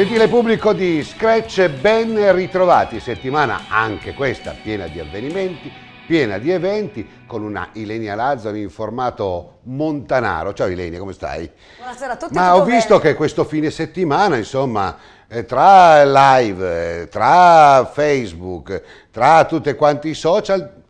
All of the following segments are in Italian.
Gentile pubblico di Scratch, ben ritrovati. Settimana anche questa piena di avvenimenti, piena di eventi, con una Ilenia Lazzaro in formato montanaro. Ciao Ilenia, come stai? Buonasera a tutti. Ma ho visto che questo fine settimana, insomma, tra live, tra Facebook, tra tutti quanti i social,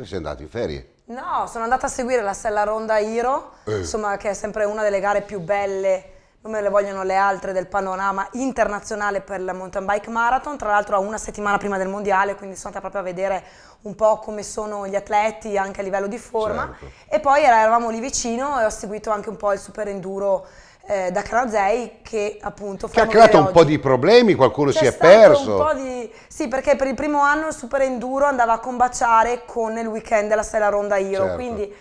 sei andato in ferie? No, sono andata a seguire la Sella Ronda Hero, insomma, che è sempre una delle gare più belle, non me le vogliono le altre, del panorama internazionale per il mountain bike marathon. Tra l'altro a una settimana prima del mondiale, quindi sono andata proprio a vedere un po' come sono gli atleti anche a livello di forma. Certo. E poi eravamo lì vicino e ho seguito anche un po' il super enduro da Canazei, che appunto Che ha creato un po' di problemi, qualcuno si è perso. Un po' di... Sì, perché per il primo anno il super enduro andava a combaciare con il weekend della Sella Ronda Hero, Certo. quindi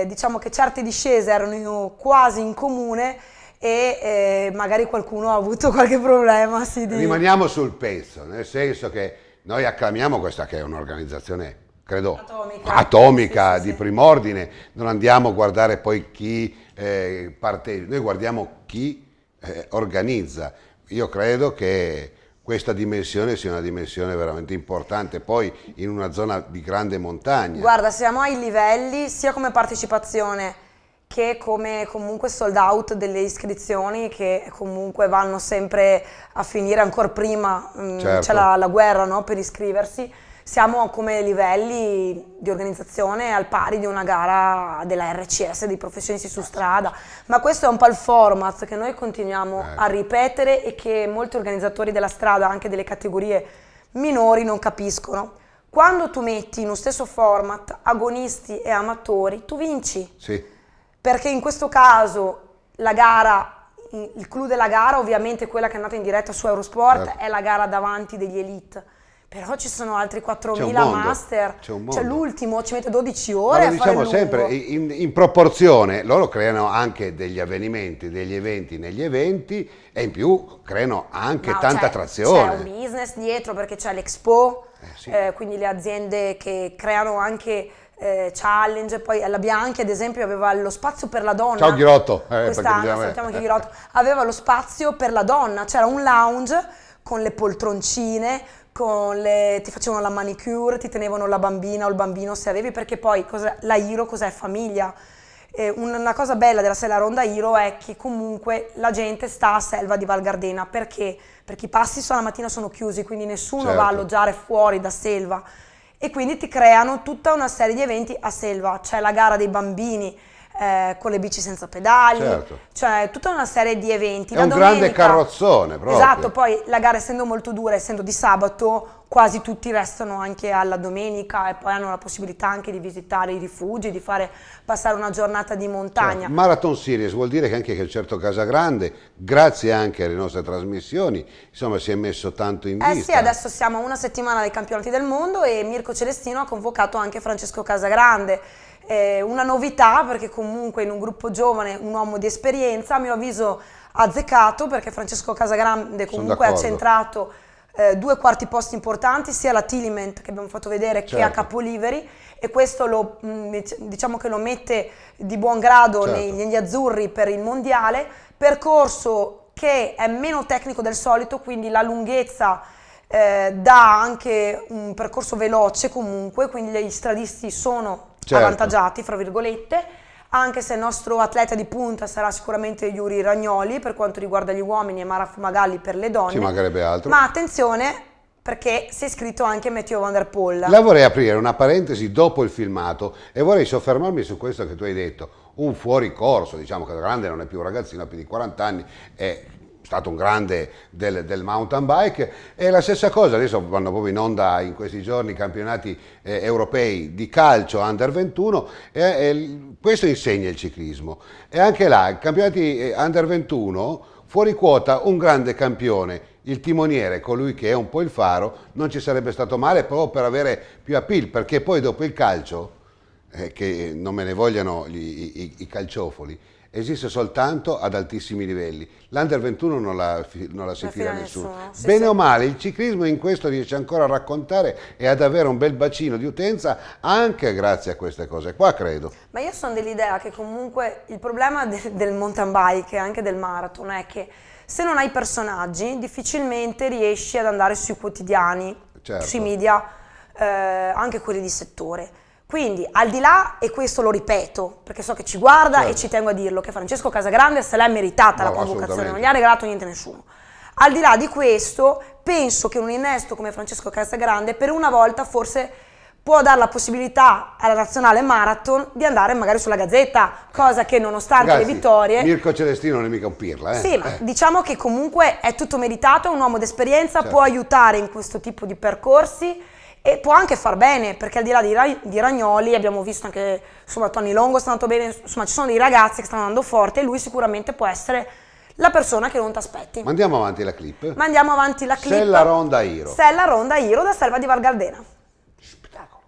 diciamo che certe discese erano quasi in comune e magari qualcuno ha avuto qualche problema. Rimaniamo sul pezzo, nel senso che noi acclamiamo questa che è un'organizzazione, credo, atomica Sì, di sì. prim'ordine. Non andiamo a guardare poi chi partecipa, noi guardiamo chi organizza. Io credo che questa dimensione sia una dimensione veramente importante, poi in una zona di grande montagna. Guarda, siamo ai livelli sia come partecipazione che come comunque sold out delle iscrizioni, che comunque vanno sempre a finire ancora prima, Certo. c'è la guerra, no, per iscriversi. Siamo come livelli di organizzazione al pari di una gara della RCS, dei professionisti su strada, ma questo è un po' il format che noi continuiamo a ripetere e che molti organizzatori della strada, anche delle categorie minori, non capiscono. Quando tu metti in uno stesso format agonisti e amatori, tu vinci. Sì, Perché in questo caso la gara, il clou della gara, ovviamente quella che è andata in diretta su Eurosport, Certo. è la gara davanti degli elite. Però ci sono altri C'è un 4.000 mondo, master, c'è un mondo. cioè l'ultimo ci mette 12 ma ore lo a fare diciamo il sempre, lungo. in proporzione loro creano anche degli avvenimenti, degli eventi negli eventi e in più creano anche Ma tanta c'è attrazione. un business dietro, perché c'è l'Expo, Sì. quindi le aziende che creano anche challenge. Poi la Bianchi ad esempio aveva lo spazio per la donna. Ciao Ghirotto, perché Quest'anno, bisogna- salutiamo anche Ghirotto, aveva lo spazio per la donna, c'era un lounge con le poltroncine, ti facevano la manicure, ti tenevano la bambina o il bambino se avevi, perché poi la Hero cos'è? Famiglia. Una cosa bella della Sella Ronda Hero è che comunque la gente sta a Selva di Val Gardena. Perché? Perché i passi la mattina sono chiusi, quindi nessuno Certo. va a alloggiare fuori da Selva, e quindi ti creano tutta una serie di eventi a Selva. C'è la gara dei bambini con le bici senza pedali, Certo. cioè tutta una serie di eventi. È La un grande domenica- carrozzone proprio. Esatto, poi la gara essendo molto dura, essendo di sabato, quasi tutti restano anche alla domenica e poi hanno la possibilità anche di visitare i rifugi, di passare una giornata di montagna. Marathon Series vuol dire che anche che il Certo Casagrande, grazie anche alle nostre trasmissioni, insomma si è messo tanto in vista. Sì, adesso siamo a una settimana dai campionati del mondo e Mirko Celestino ha convocato anche Francesco Casagrande. Una novità, perché comunque in un gruppo giovane un uomo di esperienza, a mio avviso azzeccato, perché Francesco Casagrande comunque ha d'accordo. centrato 2 quarti posti importanti sia alla Tiliment che abbiamo fatto vedere che a Certo. Capoliveri, e questo diciamo che lo mette di buon grado Certo. negli azzurri per il mondiale. Percorso che è meno tecnico del solito, quindi la lunghezza dà anche un percorso veloce comunque, quindi gli stradisti sono Certo. avvantaggiati, fra virgolette, anche se il nostro atleta di punta sarà sicuramente Yuri Ragnoli per quanto riguarda gli uomini e Mara Fumagalli per le donne. Ci mancherebbe altro. Ma attenzione, perché si è iscritto anche Matteo Van Der Poel. La vorrei aprire una parentesi dopo il filmato e vorrei soffermarmi su questo che tu hai detto, un fuoricorso, diciamo che Casagrande non è più un ragazzino, ha più di 40 anni, è stato un grande del mountain bike, e la stessa cosa, adesso vanno proprio in onda in questi giorni i campionati europei di calcio under 21 e questo insegna il ciclismo, e anche là i campionati under 21 fuori quota un grande campione, il timoniere, colui che è un po' il faro, non ci sarebbe stato male proprio per avere più appeal, perché poi dopo il calcio che non me ne vogliano i calciofoli, esiste soltanto ad altissimi livelli. L'Under 21 non la si fila nessuno. Sì, Bene sì. o male, il ciclismo in questo riesce ancora a raccontare e ad avere un bel bacino di utenza anche grazie a queste cose qua, credo. Ma io sono dell'idea che comunque il problema del mountain bike e anche del marathon è che se non hai personaggi difficilmente riesci ad andare sui quotidiani, Certo. sui media, anche quelli di settore. Quindi al di là, e questo lo ripeto perché so che ci guarda Certo. e ci tengo a dirlo, che Francesco Casagrande se l'è meritata la No, convocazione, assolutamente. non gli ha regalato niente a nessuno. Al di là di questo, penso che un innesto come Francesco Casagrande per una volta forse può dare la possibilità alla nazionale marathon di andare magari sulla Gazzetta, cosa che nonostante Ragazzi, le vittorie... Mirko Celestino non è mica un pirla, Sì, ma diciamo che comunque è tutto meritato, è un uomo d'esperienza, può aiutare in questo tipo di percorsi e può anche far bene, perché al di là di Ragnoli abbiamo visto anche, insomma, Tony Longo sta andando bene, insomma ci sono dei ragazzi che stanno andando forte e lui sicuramente può essere la persona che non ti aspetti. Mandiamo avanti la clip. Ma andiamo avanti la clip. Sella Ronda Iro. Sella Ronda Iro da Selva di Val Gardena. Spettacolo.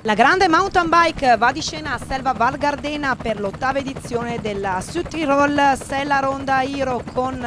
La grande mountain bike va di scena a Selva Val Gardena per l'8ª edizione della Südtirol Sella Ronda Iro con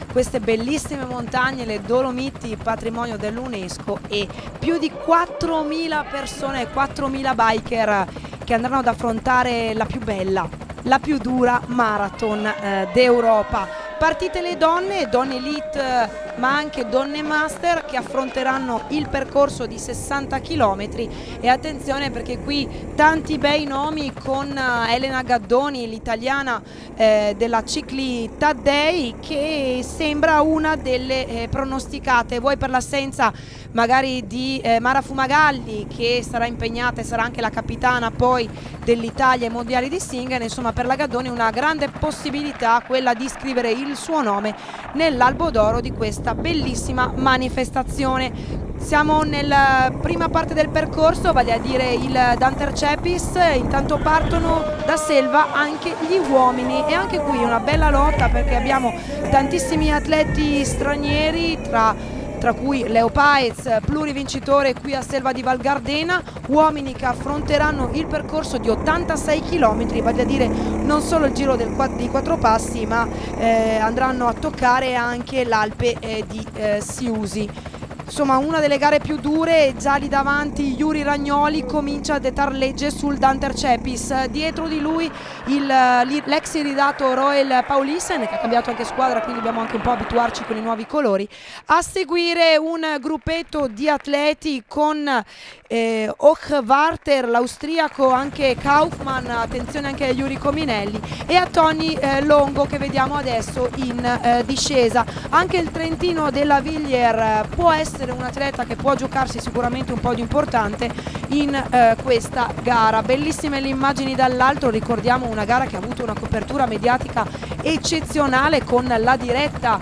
queste bellissime montagne, le Dolomiti, patrimonio dell'UNESCO, e più di 4.000 persone, 4.000 biker che andranno ad affrontare la più bella, la più dura marathon d'Europa. Partite le donne elite ma anche donne master che affronteranno il percorso di 60 km e attenzione perché qui tanti bei nomi con Elena Gaddoni, l'italiana della Cicli Taddei, che sembra una delle pronosticate, vuoi per l'assenza magari di Mara Fumagalli che sarà impegnata e sarà anche la capitana poi dell'Italia ai mondiali di Singen, insomma per la Gaddoni una grande possibilità quella di scrivere il suo nome nell'albo d'oro di questa bellissima manifestazione. Siamo nella prima parte del percorso, vale a dire il Danter Cepis, intanto partono da Selva anche gli uomini e anche qui una bella lotta perché abbiamo tantissimi atleti stranieri tra cui Leo Paez, plurivincitore qui a Selva di Val Gardena, uomini che affronteranno il percorso di 86 km, vale a dire non solo il giro di 4 passi, ma andranno a toccare anche l'Alpe di Siusi. Insomma una delle gare più dure, già lì davanti Yuri Ragnoli comincia a detar legge sul Danter Cepis, dietro di lui l'ex iridato Roel Paulissen che ha cambiato anche squadra, quindi dobbiamo anche un po' abituarci con i nuovi colori. A seguire un gruppetto di atleti con Hochwarter, l'austriaco, anche Kaufmann, attenzione anche a Yuri Cominelli, e a Tony Longo che vediamo adesso in discesa. Anche il trentino della Villiers può essere un atleta che può giocarsi sicuramente un po' di importante in questa gara. Bellissime le immagini dall'alto, ricordiamo una gara che ha avuto una copertura mediatica eccezionale con la diretta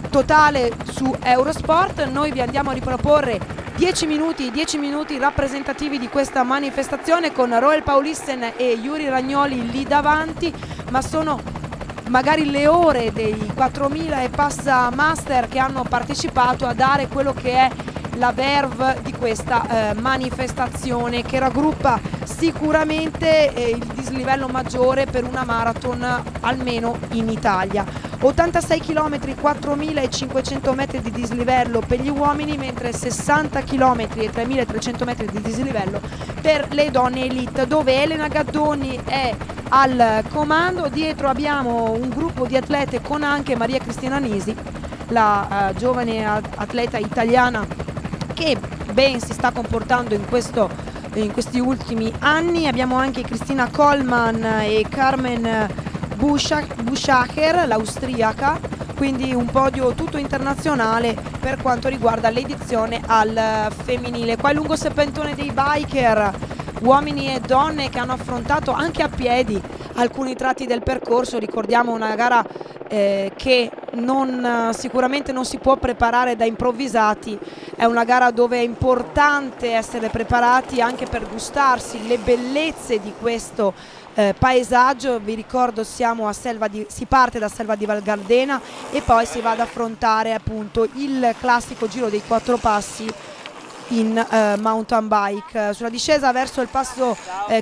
totale su Eurosport. Noi vi andiamo a riproporre 10 minuti rappresentativi di questa manifestazione con Roel Paulissen e Yuri Ragnoli lì davanti, ma sono magari le ore dei 4.000 e passa master che hanno partecipato a dare quello che è la verve di questa manifestazione che raggruppa sicuramente il dislivello maggiore per una marathon almeno in Italia. 86 km, 4.500 metri di dislivello per gli uomini, mentre 60 km e 3.300 metri di dislivello per le donne elite, dove Elena Gaddoni è al comando. Dietro abbiamo un gruppo di atlete con anche Maria Cristina Nisi, la giovane atleta italiana che ben si sta comportando in questi ultimi anni. Abbiamo anche Cristina Coleman e Carmen Buschacher, l'austriaca, quindi un podio tutto internazionale per quanto riguarda l'edizione al femminile. Qua il lungo serpentone dei biker, uomini e donne che hanno affrontato anche a piedi alcuni tratti del percorso. Ricordiamo una gara che sicuramente non si può preparare da improvvisati, è una gara dove è importante essere preparati anche per gustarsi le bellezze di questo paesaggio. Vi ricordo si parte da Selva di Val Gardena e poi si va ad affrontare appunto il classico giro dei 4 passi in mountain bike. Sulla discesa verso il passo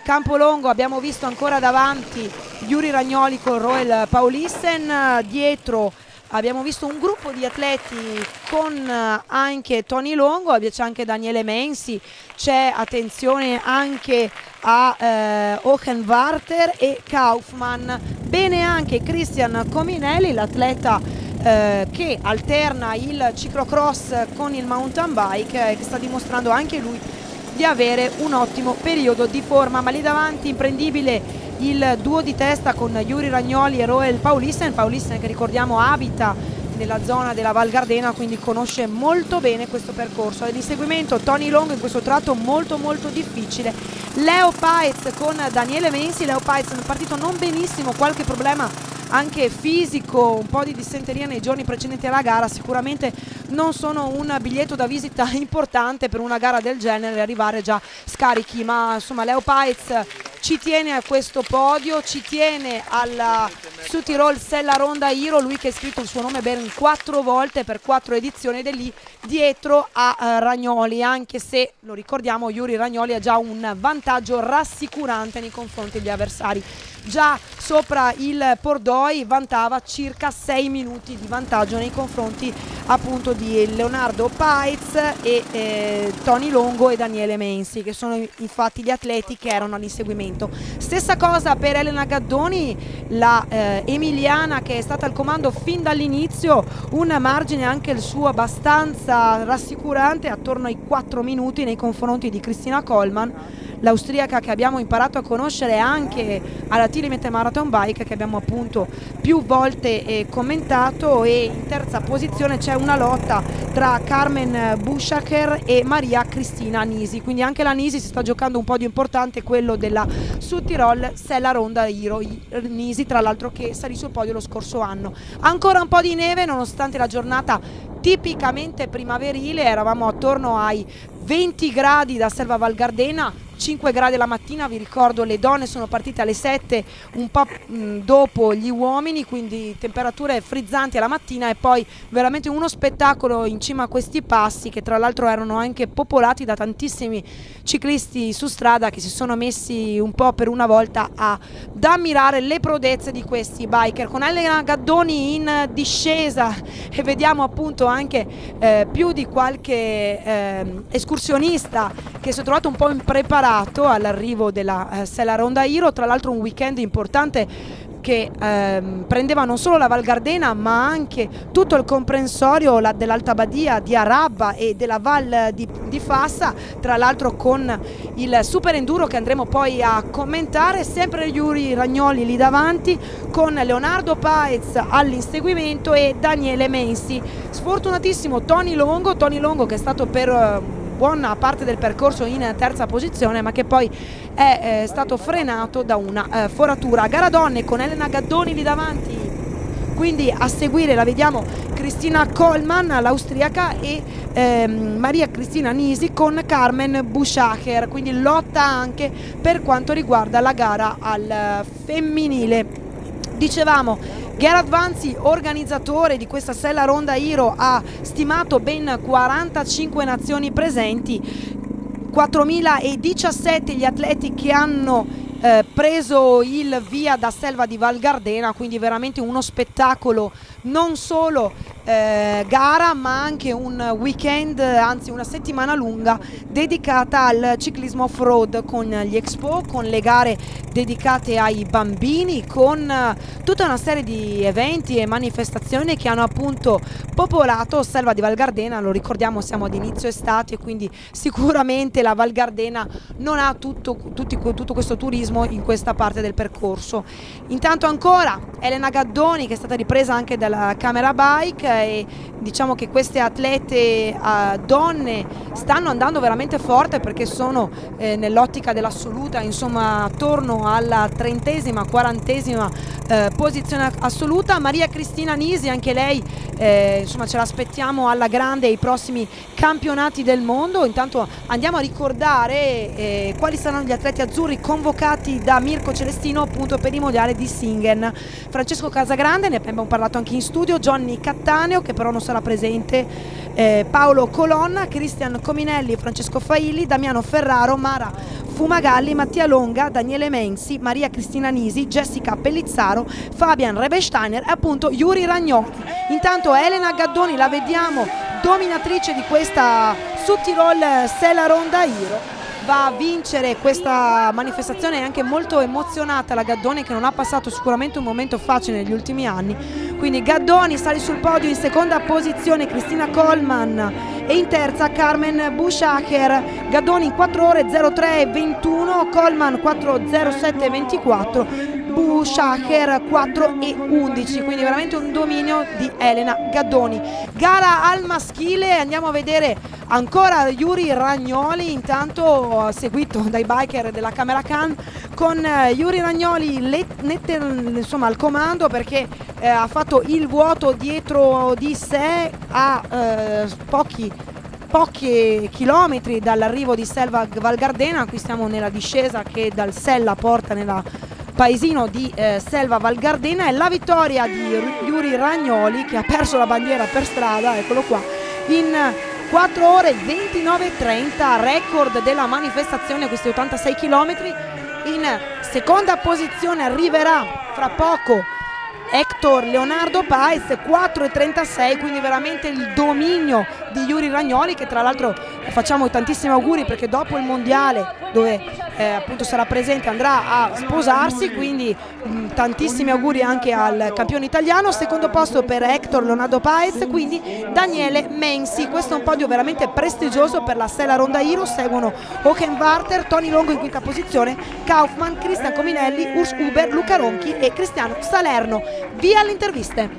Campolongo abbiamo visto ancora davanti Yuri Ragnoli con Roel Paulisten, dietro abbiamo visto un gruppo di atleti con anche Tony Longo, c'è anche Daniele Mensi, c'è attenzione anche a Hohenwarter e Kaufmann, bene anche Christian Cominelli, l'atleta che alterna il ciclocross con il mountain bike, che sta dimostrando anche lui di avere un ottimo periodo di forma. Ma lì davanti imprendibile il duo di testa con Yuri Ragnoli e Roel Paulisten che ricordiamo abita nella zona della Val Gardena, quindi conosce molto bene questo percorso. All'inseguimento Tony Longo in questo tratto molto difficile, Leo Paez con Daniele Mensi. Leo Paez è partito non benissimo, qualche problema anche fisico, un po' di dissenteria nei giorni precedenti alla gara, sicuramente non sono un biglietto da visita importante per una gara del genere, arrivare già scarichi, ma insomma Leo Paez ci tiene a questo podio, ci tiene alla Südtirol Sella Ronda Hiro, lui che ha scritto il suo nome ben 4 volte per 4 edizioni ed è lì dietro a Ragnoli, anche se lo ricordiamo Yuri Ragnoli ha già un vantaggio rassicurante nei confronti degli avversari. Già sopra il Pordoi vantava circa 6 minuti di vantaggio nei confronti appunto di Leonardo Paez e Tony Longo e Daniele Mensi, che sono infatti gli atleti che erano all'inseguimento. Stessa cosa per Elena Gaddoni, la emiliana che è stata al comando fin dall'inizio, un margine anche il suo abbastanza rassicurante, attorno ai 4 minuti nei confronti di Cristina Coleman, l'austriaca che abbiamo imparato a conoscere anche alla Tirrenia Marathon Bike, che abbiamo appunto più volte commentato. E in terza posizione c'è una lotta tra Carmen Buschacher e Maria Cristina Nisi, quindi anche la Nisi si sta giocando un po' di importante, quello della Südtirol Sella Ronda Hiro. Nisi tra l'altro che salì sul podio lo scorso anno. Ancora un po' di neve nonostante la giornata tipicamente primaverile, eravamo attorno ai 20 gradi da Selva Val Gardena, 5 gradi la mattina, vi ricordo le donne sono partite alle 7, un po' dopo gli uomini, quindi temperature frizzanti alla mattina e poi veramente uno spettacolo in cima a questi passi, che tra l'altro erano anche popolati da tantissimi ciclisti su strada che si sono messi un po' per una volta ad ammirare le prodezze di questi biker. Con Elena Gaddoni in discesa e vediamo appunto anche più di qualche escursionista che si è trovato un po' impreparato all'arrivo della Sella Ronda Hiro, tra l'altro un weekend importante che prendeva non solo la Val Gardena ma anche tutto il comprensorio dell'Alta Badia di Arabba e della Val di Fassa, tra l'altro con il super enduro che andremo poi a commentare. Sempre Yuri Ragnoli lì davanti con Leonardo Paez all'inseguimento e Daniele Mensi. Sfortunatissimo Tony Longo che è stato per buona parte del percorso in terza posizione, ma che poi è stato frenato da una foratura. Gara donne con Elena Gaddoni lì davanti, quindi a seguire la vediamo Cristina Coleman, l'austriaca, e Maria Cristina Nisi con Carmen Buschacher, quindi lotta anche per quanto riguarda la gara al femminile. Dicevamo, Gerard Vanzi, organizzatore di questa Sella Ronda Hiro, ha stimato ben 45 nazioni presenti, 4.017 gli atleti che hanno preso il via da Selva di Val Gardena, quindi veramente uno spettacolo, non solo gara ma anche un weekend, anzi una settimana lunga dedicata al ciclismo off-road, con gli expo, con le gare dedicate ai bambini, con tutta una serie di eventi e manifestazioni che hanno appunto popolato Selva di Val Gardena. Lo ricordiamo, siamo ad inizio estate, quindi sicuramente la Val Gardena non ha tutto questo turismo ciclismo in questa parte del percorso. Intanto ancora Elena Gaddoni, che è stata ripresa anche dalla camera bike, e diciamo che queste atlete donne stanno andando veramente forte, perché sono nell'ottica dell'assoluta, insomma attorno alla 30ª, 40ª posizione assoluta. Maria Cristina Nisi, anche lei insomma ce l'aspettiamo alla grande ai prossimi campionati del mondo. Intanto andiamo a ricordare quali saranno gli atleti azzurri convocati da Mirko Celestino appunto per i mondiali di Singen. Francesco Casagrande, ne abbiamo parlato anche in studio, Johnny Cattaneo, che però non sarà presente, Paolo Colonna, Cristian Cominelli, Francesco Failli, Damiano Ferraro, Mara Fumagalli, Mattia Longa, Daniele Mensi, Maria Cristina Nisi, Jessica Pellizzaro, Fabian Rebesteiner e appunto Yuri Ragnoli. Intanto Elena Gaddoni la vediamo dominatrice di questa Südtirol Sella Ronda Iro, va a vincere questa manifestazione. È anche molto emozionata la Gaddoni, che non ha passato sicuramente un momento facile negli ultimi anni. Quindi Gaddoni sale sul podio, in seconda posizione Cristina Coleman e in terza Carmen Buschacher. Gaddoni in 4 ore 03:21, Coleman 4:07:24, Buschacher 4:11, quindi veramente un dominio di Elena Gaddoni. Gara al maschile, andiamo a vedere ancora Yuri Ragnoli, intanto seguito dai biker della Camera Can, con Yuri Ragnoli insomma al comando, perché ha fatto il vuoto dietro di sé a pochi chilometri dall'arrivo di Selva Val Gardena. Qui stiamo nella discesa che dal Sella porta nella paesino di Selva Val Gardena. È la vittoria di Yuri Ragnoli, che ha perso la bandiera per strada, eccolo qua, in 4 ore 29:30, record della manifestazione, questi 86 km. In seconda posizione arriverà fra poco Hector Leonardo Paez, 4:36, quindi veramente il dominio di Yuri Ragnoli, che tra l'altro facciamo tantissimi auguri, perché dopo il mondiale, dove appunto sarà presente, andrà a sposarsi, quindi tantissimi auguri anche al campione italiano. Secondo posto per Hector Leonardo Paez, quindi Daniele Mensi. Questo è un podio veramente prestigioso per la Sella Ronda Iro. Seguono Hockenwarter, Tony Longo in quinta posizione, Kaufmann, Cristian Cominelli, Urs Huber, Luca Ronchi e Cristiano Salerno. Via alle interviste.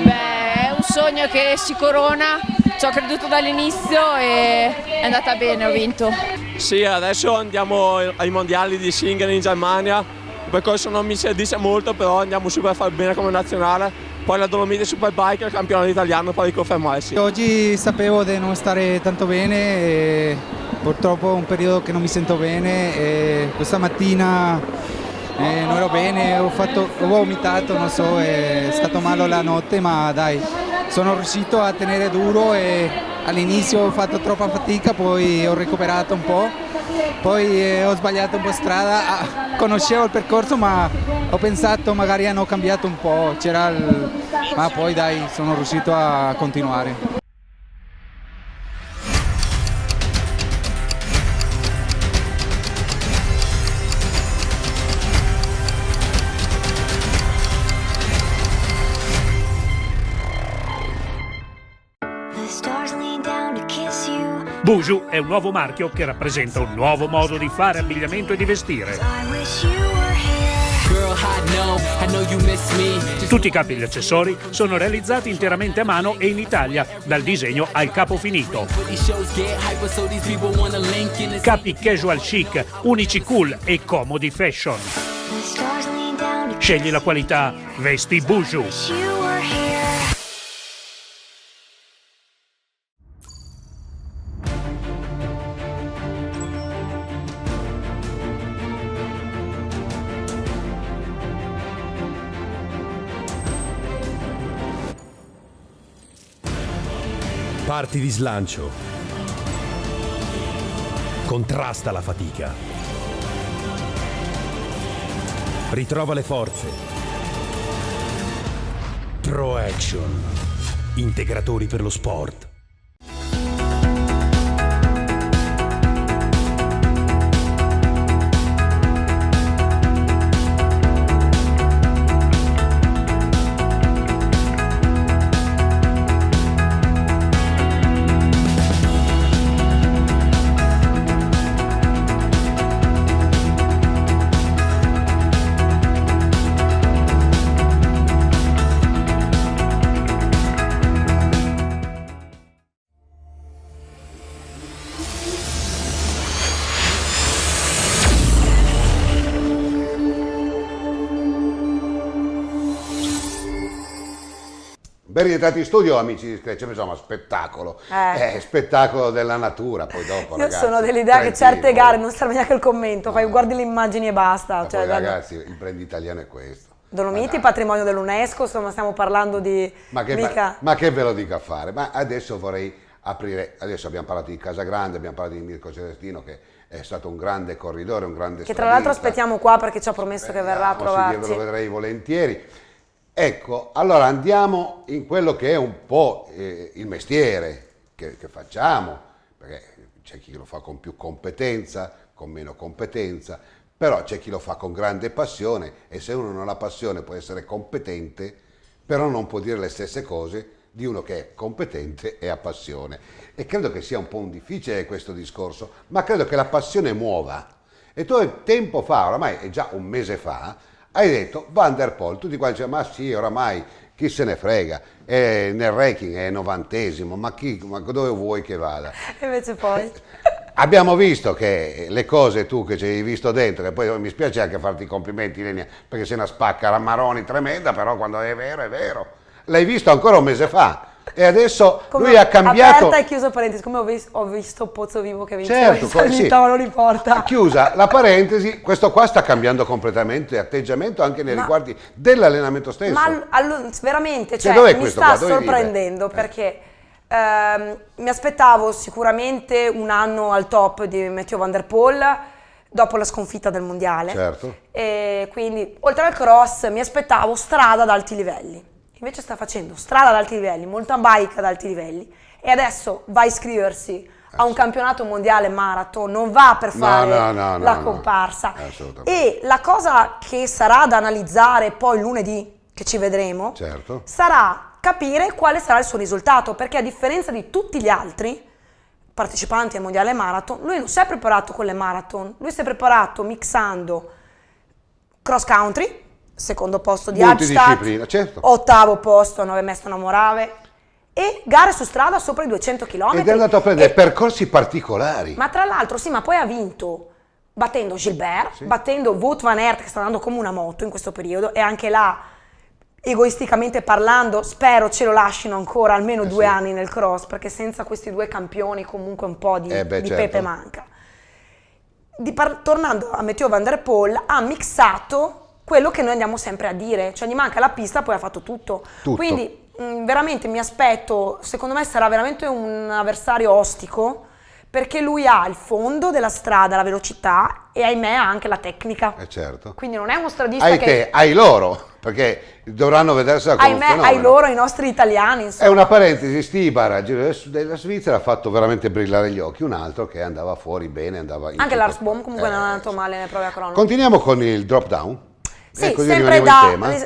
Beh, è un sogno che si corona, ci ho creduto dall'inizio e è andata bene, ho vinto. Sì, adesso andiamo ai mondiali di Singen in Germania, il percorso non mi si dice molto, però andiamo super a fare bene come nazionale, poi la Dolomiti Superbike e il campionato italiano per riconfermarsi. Oggi sapevo di non stare tanto bene, e purtroppo è un periodo che non mi sento bene, e questa mattina non ero bene, ho vomitato, non so, è stato male la notte, ma dai, sono riuscito a tenere duro e all'inizio ho fatto troppa fatica, poi ho recuperato un po', poi ho sbagliato un po' strada, conoscevo il percorso ma ho pensato magari hanno cambiato un po', ma poi dai, sono riuscito a continuare. Buju è un nuovo marchio che rappresenta un nuovo modo di fare abbigliamento e di vestire. Tutti i capi e gli accessori sono realizzati interamente a mano e in Italia, dal disegno al capo finito. Capi casual chic, unici cool e comodi fashion. Scegli la qualità, vesti Buju. Parti di slancio. Contrasta la fatica. Ritrova le forze. Pro Action. Integratori per lo sport. Ben rientrati in studio, amici di Scratch, insomma, spettacolo, spettacolo della natura, poi dopo, Io ragazzi, sono dell'idea che certe Trentino, gare non serve neanche il commento, guardi le immagini e basta. ma Cioè, poi, ragazzi, il brand italiano è questo. Dolomiti, patrimonio dell'UNESCO, insomma stiamo parlando di... Ma che ve lo dico a fare? Ma adesso vorrei aprire, adesso abbiamo parlato di Casagrande, abbiamo parlato di Mirko Celestino, che è stato un grande corridore, un grande Che tra l'altro aspettiamo qua perché ci ha promesso che verrà a trovarci. Lo vedrei volentieri. Ecco, allora andiamo in quello che è un po' il mestiere che facciamo, perché c'è chi lo fa con più competenza, con meno competenza, però c'è chi lo fa con grande passione, e se uno non ha passione può essere competente, però non può dire le stesse cose di uno che è competente e ha passione. E credo che sia un po' difficile questo discorso, ma credo che la passione muova. E tu tempo fa, oramai è già un mese fa, hai detto Van der Poel, tutti quanti dicono, ma sì, oramai chi se ne frega, nel ranking è 90esimo, ma dove vuoi che vada? E invece poi... Abbiamo visto che le cose tu che ci hai visto dentro, e poi mi spiace anche farti i complimenti, Lenia, perché sei una spacca Ramaroni tremenda, però quando è vero è vero. L'hai visto ancora un mese fa e adesso come lui ha cambiato. Aperta e chiuso parentesi, come ho visto Pozzo Vivo che vince Certo, il tavolo di porta. Chiusa la parentesi, questo qua sta cambiando completamente atteggiamento anche nei riguardi dell'allenamento stesso. Ma veramente, Cioè, cioè, mi questo sta qua? Dove sorprendendo perché mi aspettavo sicuramente un anno al top di Mathieu Van der Poel dopo la sconfitta del mondiale. Certo. E quindi oltre al cross mi aspettavo strada ad alti livelli. Invece sta facendo strada ad alti livelli, mountain bike ad alti livelli, e adesso va a iscriversi a un campionato mondiale marathon, non va per fare la comparsa. E la cosa che sarà da analizzare poi lunedì, che ci vedremo, sarà capire quale sarà il suo risultato, perché a differenza di tutti gli altri partecipanti al mondiale marathon, lui non si è preparato con le marathon, lui si è preparato mixando cross country, secondo posto di Albstadt, ottavo posto a Nove Mesto Morave, e gare su strada sopra i 200 km. Ed è andato a prendere percorsi particolari. Ma tra l'altro sì, ma poi ha vinto battendo Gilbert, battendo Wout van Aert, che sta andando come una moto in questo periodo, e anche là, egoisticamente parlando, spero ce lo lasciano ancora almeno 2 anni nel cross, perché senza questi 2 campioni comunque un po' di pepe manca. Tornando a Mathieu Van der Poel, ha mixato quello che noi andiamo sempre a dire, cioè gli manca la pista, poi ha fatto tutto. Quindi veramente mi aspetto, secondo me sarà veramente un avversario ostico, perché lui ha il fondo della strada, la velocità, e ahimè ha anche la tecnica. Quindi non è uno stradista hai loro, perché dovranno vedersela come un fenomeno. Hai loro, i nostri italiani, insomma. È una parentesi, Stibar della Svizzera ha fatto veramente brillare gli occhi, un altro che andava fuori bene, andava in anche Lars Boom comunque non è andato male nelle prove a crono. Continuiamo con il drop down. Sì, sempre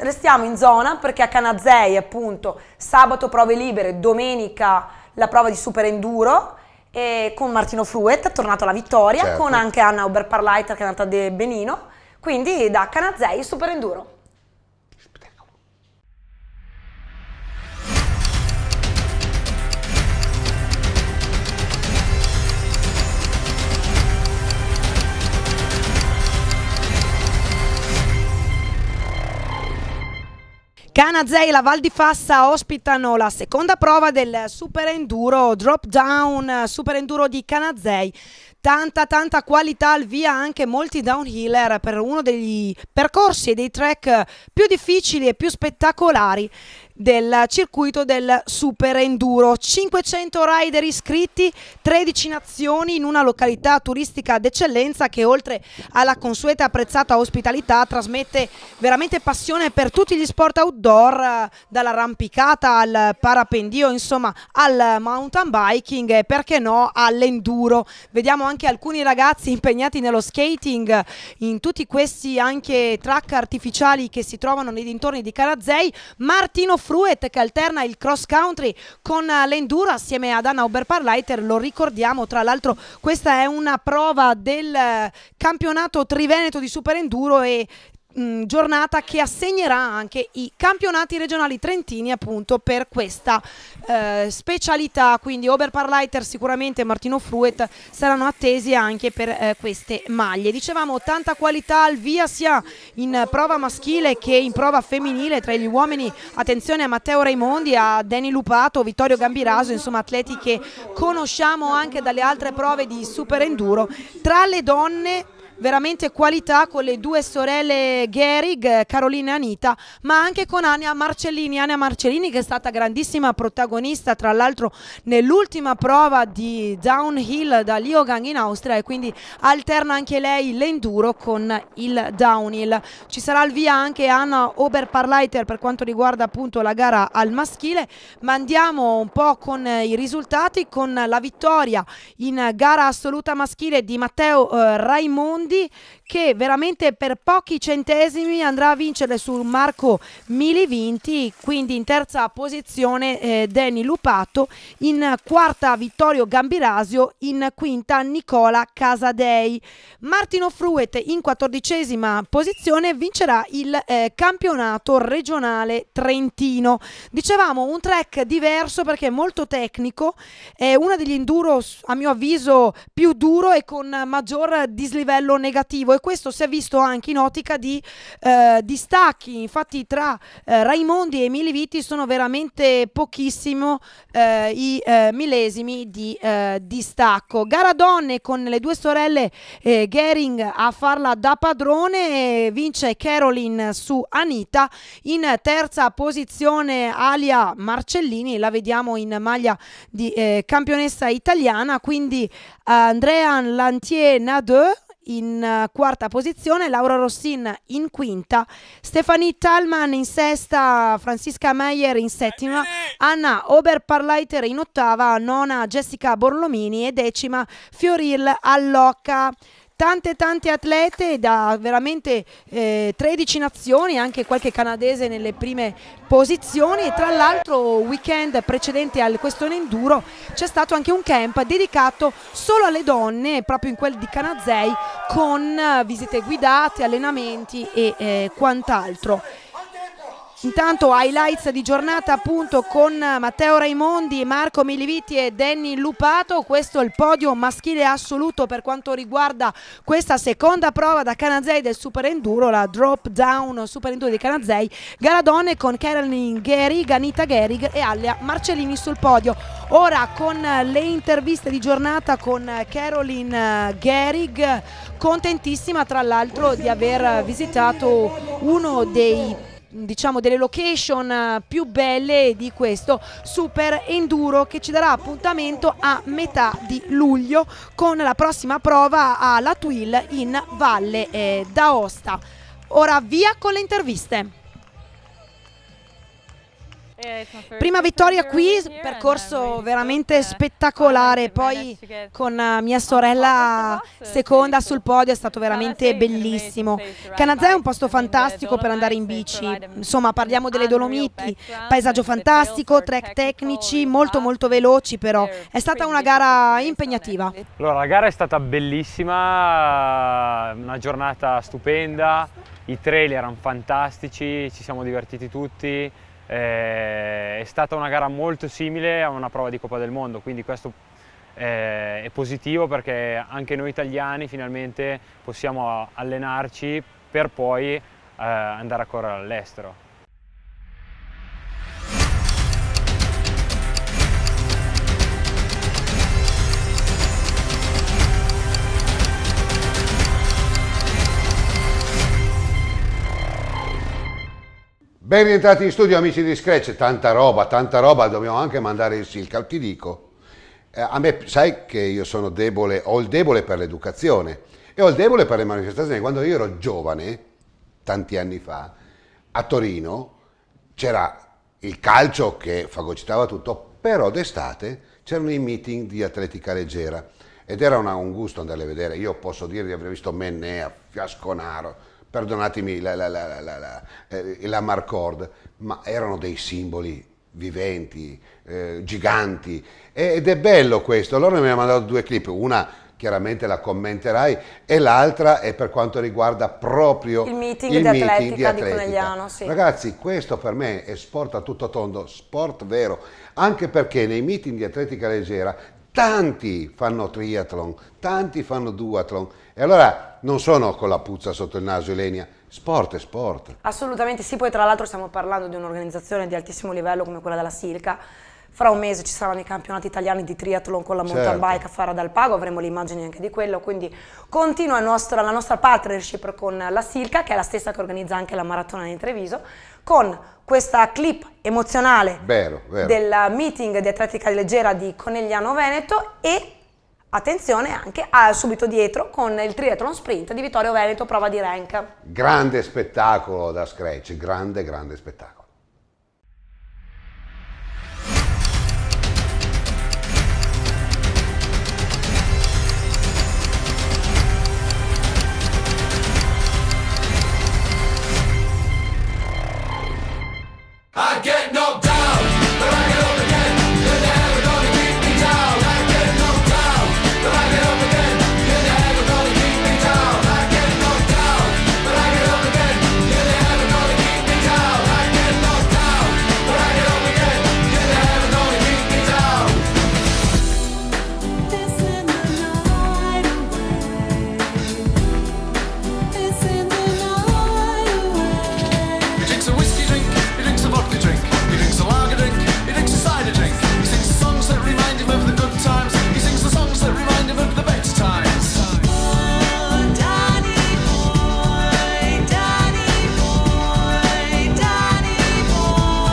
restiamo in zona, perché a Canazei appunto sabato prove libere, domenica la prova di super enduro, e con Martino Fruet, tornato alla vittoria, con anche Anna Oberparleiter che è andata benino, quindi da Canazei super enduro. Canazei e la Val di Fassa ospitano la seconda prova del Super Enduro Drop Down, Super Enduro di Canazei. Tanta qualità al via, anche molti downhiller per uno degli percorsi e dei track più difficili e più spettacolari del circuito del Super Enduro. 500 rider iscritti, 13 nazioni in una località turistica d'eccellenza che oltre alla consueta e apprezzata ospitalità trasmette veramente passione per tutti gli sport outdoor, dall'arrampicata al parapendio, insomma al mountain biking e perché no all'enduro. Vediamo anche alcuni ragazzi impegnati nello skating in tutti questi anche track artificiali che si trovano nei dintorni di Canazei. Martino Fruet che alterna il cross country con l'enduro assieme ad Anna Oberparleiter, lo ricordiamo, tra l'altro questa è una prova del campionato triveneto di super enduro e giornata che assegnerà anche i campionati regionali trentini appunto per questa specialità, quindi Oberparleiter sicuramente Martino Fruet saranno attesi anche per queste maglie. Dicevamo tanta qualità al via sia in prova maschile che in prova femminile. Tra gli uomini attenzione a Matteo Raimondi, a Danny Lupato, Vittorio Gambiraso, insomma atleti che conosciamo anche dalle altre prove di super enduro. Tra le donne veramente qualità con le due sorelle Gehrig, Carolina e Anita, ma anche con Ania Marcellini che è stata grandissima protagonista tra l'altro nell'ultima prova di downhill da Leogang in Austria, e quindi alterna anche lei l'enduro con il downhill. Ci sarà al via anche Anna Oberparleiter per quanto riguarda appunto la gara al maschile, ma andiamo un po' con i risultati, con la vittoria in gara assoluta maschile di Matteo Raimondi, che veramente per pochi centesimi andrà a vincere su Marco Milivinti, quindi in terza posizione Danny Lupato, in quarta Vittorio Gambirasio, in quinta Nicola Casadei. Martino Fruet in 14ª posizione vincerà il campionato regionale trentino. Dicevamo un track diverso perché è molto tecnico, è uno degli enduro a mio avviso più duro e con maggior dislivello negativo, e questo si è visto anche in ottica di distacchi. Infatti tra Raimondi e Milivinti sono veramente pochissimo i millesimi di distacco. Gara donne con le due sorelle Gehrig a farla da padrone, vince Caroline su Anita. In terza posizione Alia Marcellini, la vediamo in maglia di campionessa italiana, quindi Andrea Lantier-Nadeu in quarta posizione, Laura Rossin in quinta, Stefanie Thalmann in sesta, Franziska Meyer in settima, Anna Oberparleiter in ottava, nona Jessica Borlomini e decima Fioril Allocca. Tante atlete da veramente 13 nazioni, anche qualche canadese nelle prime posizioni, e tra l'altro weekend precedente al Questone Enduro c'è stato anche un camp dedicato solo alle donne proprio in quel di Canazei, con visite guidate, allenamenti e quant'altro. Intanto highlights di giornata appunto con Matteo Raimondi, Marco Milivinti e Danny Lupato. Questo è il podio maschile assoluto per quanto riguarda questa seconda prova da Canazei del Super Enduro, la Drop Down Super Enduro di Canazei. Gara donne con Caroline Gehrig, Anita Gehrig e Alia Marcellini sul podio. Ora con le interviste di giornata con Caroline Gehrig, contentissima tra l'altro di aver visitato uno delle location più belle di questo Super Enduro, che ci darà appuntamento a metà di luglio con la prossima prova alla Tuil in Valle d'Aosta. Ora via con le interviste. Prima vittoria qui, percorso veramente spettacolare, poi con mia sorella seconda sul podio, è stato veramente bellissimo. Canazei è un posto fantastico per andare in bici, insomma parliamo delle Dolomiti, paesaggio fantastico, track tecnici molto veloci, però è stata una gara impegnativa. Allora, la gara è stata bellissima, una giornata stupenda, i trail erano fantastici, ci siamo divertiti tutti. È stata una gara molto simile a una prova di Coppa del Mondo, quindi questo è positivo perché anche noi italiani finalmente possiamo allenarci per poi andare a correre all'estero. Ben rientrati in studio amici di Scratch, tanta roba, dobbiamo anche mandare il Silca. Ti dico, a me sai che io sono debole, ho il debole per l'educazione e ho il debole per le manifestazioni. Quando io ero giovane, tanti anni fa, a Torino c'era il calcio che fagocitava tutto, però d'estate c'erano i meeting di atletica leggera ed era un gusto andarli a vedere. Io posso dire di aver visto Mennea, Fiasconaro, perdonatemi la Marcord, ma erano dei simboli viventi, giganti, ed è bello questo. Allora mi ha mandato due clip, una chiaramente la commenterai, e l'altra è per quanto riguarda proprio il meeting di atletica di Conegliano. Sì. Ragazzi, questo per me è sport a tutto tondo, sport vero, anche perché nei meeting di atletica leggera tanti fanno triathlon, tanti fanno duathlon, e allora non sono con la puzza sotto il naso, Ilenia. Sport è sport. Assolutamente sì, poi tra l'altro stiamo parlando di un'organizzazione di altissimo livello come quella della Silca. Fra un mese ci saranno i campionati italiani di triathlon con la mountain bike a Fara dal Pago, avremo le immagini anche di quello, quindi continua la nostra partnership con la Silca, che è la stessa che organizza anche la Maratona di Treviso, con questa clip emozionale del meeting di atletica leggera di Conegliano Veneto e attenzione anche subito dietro con il triathlon sprint di Vittorio Veneto, prova di rank. Grande spettacolo da Scratch, grande spettacolo. I get knocked down, but I get up again. You're never gonna keep me down. I get knocked down, but I get up again. You're never gonna keep me down. I get knocked down, but I get up again. You're never gonna keep me down. I get knocked down, but I get up again. You're never gonna keep me down. It's in the night away. It's in the night away. He drinks a whiskey drink. He drinks a vodka drink, he drinks a lager drink, he drinks a cider drink. He sings the songs that remind him of the good times. He sings the songs that remind him of the better times. Oh, Danny boy, Danny boy, Danny boy.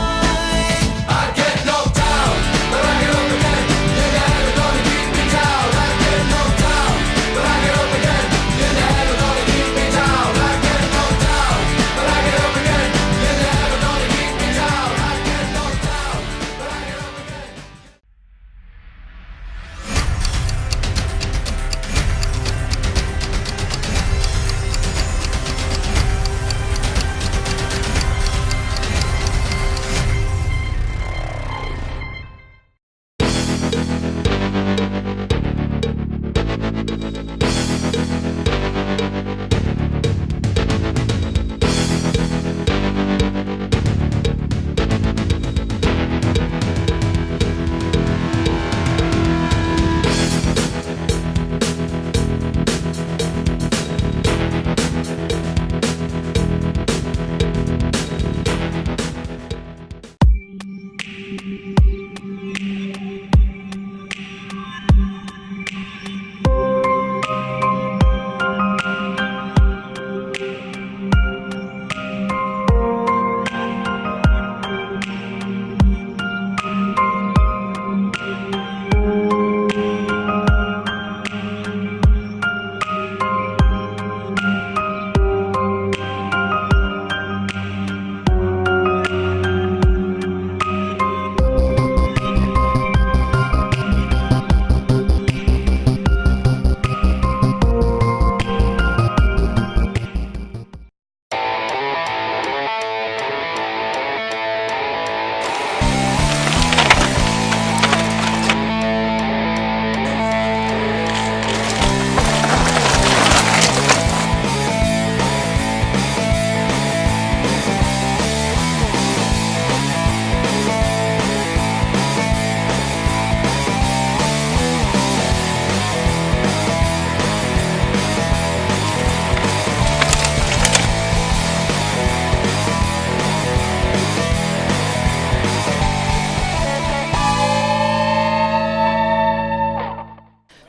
I get knocked down, but I get up again. You're never gonna keep me down. I get knocked down, but I get up again. You're never gonna keep me down. I get knocked down, but I get up again. You're never gonna keep me down. I get knocked down, but I get up again.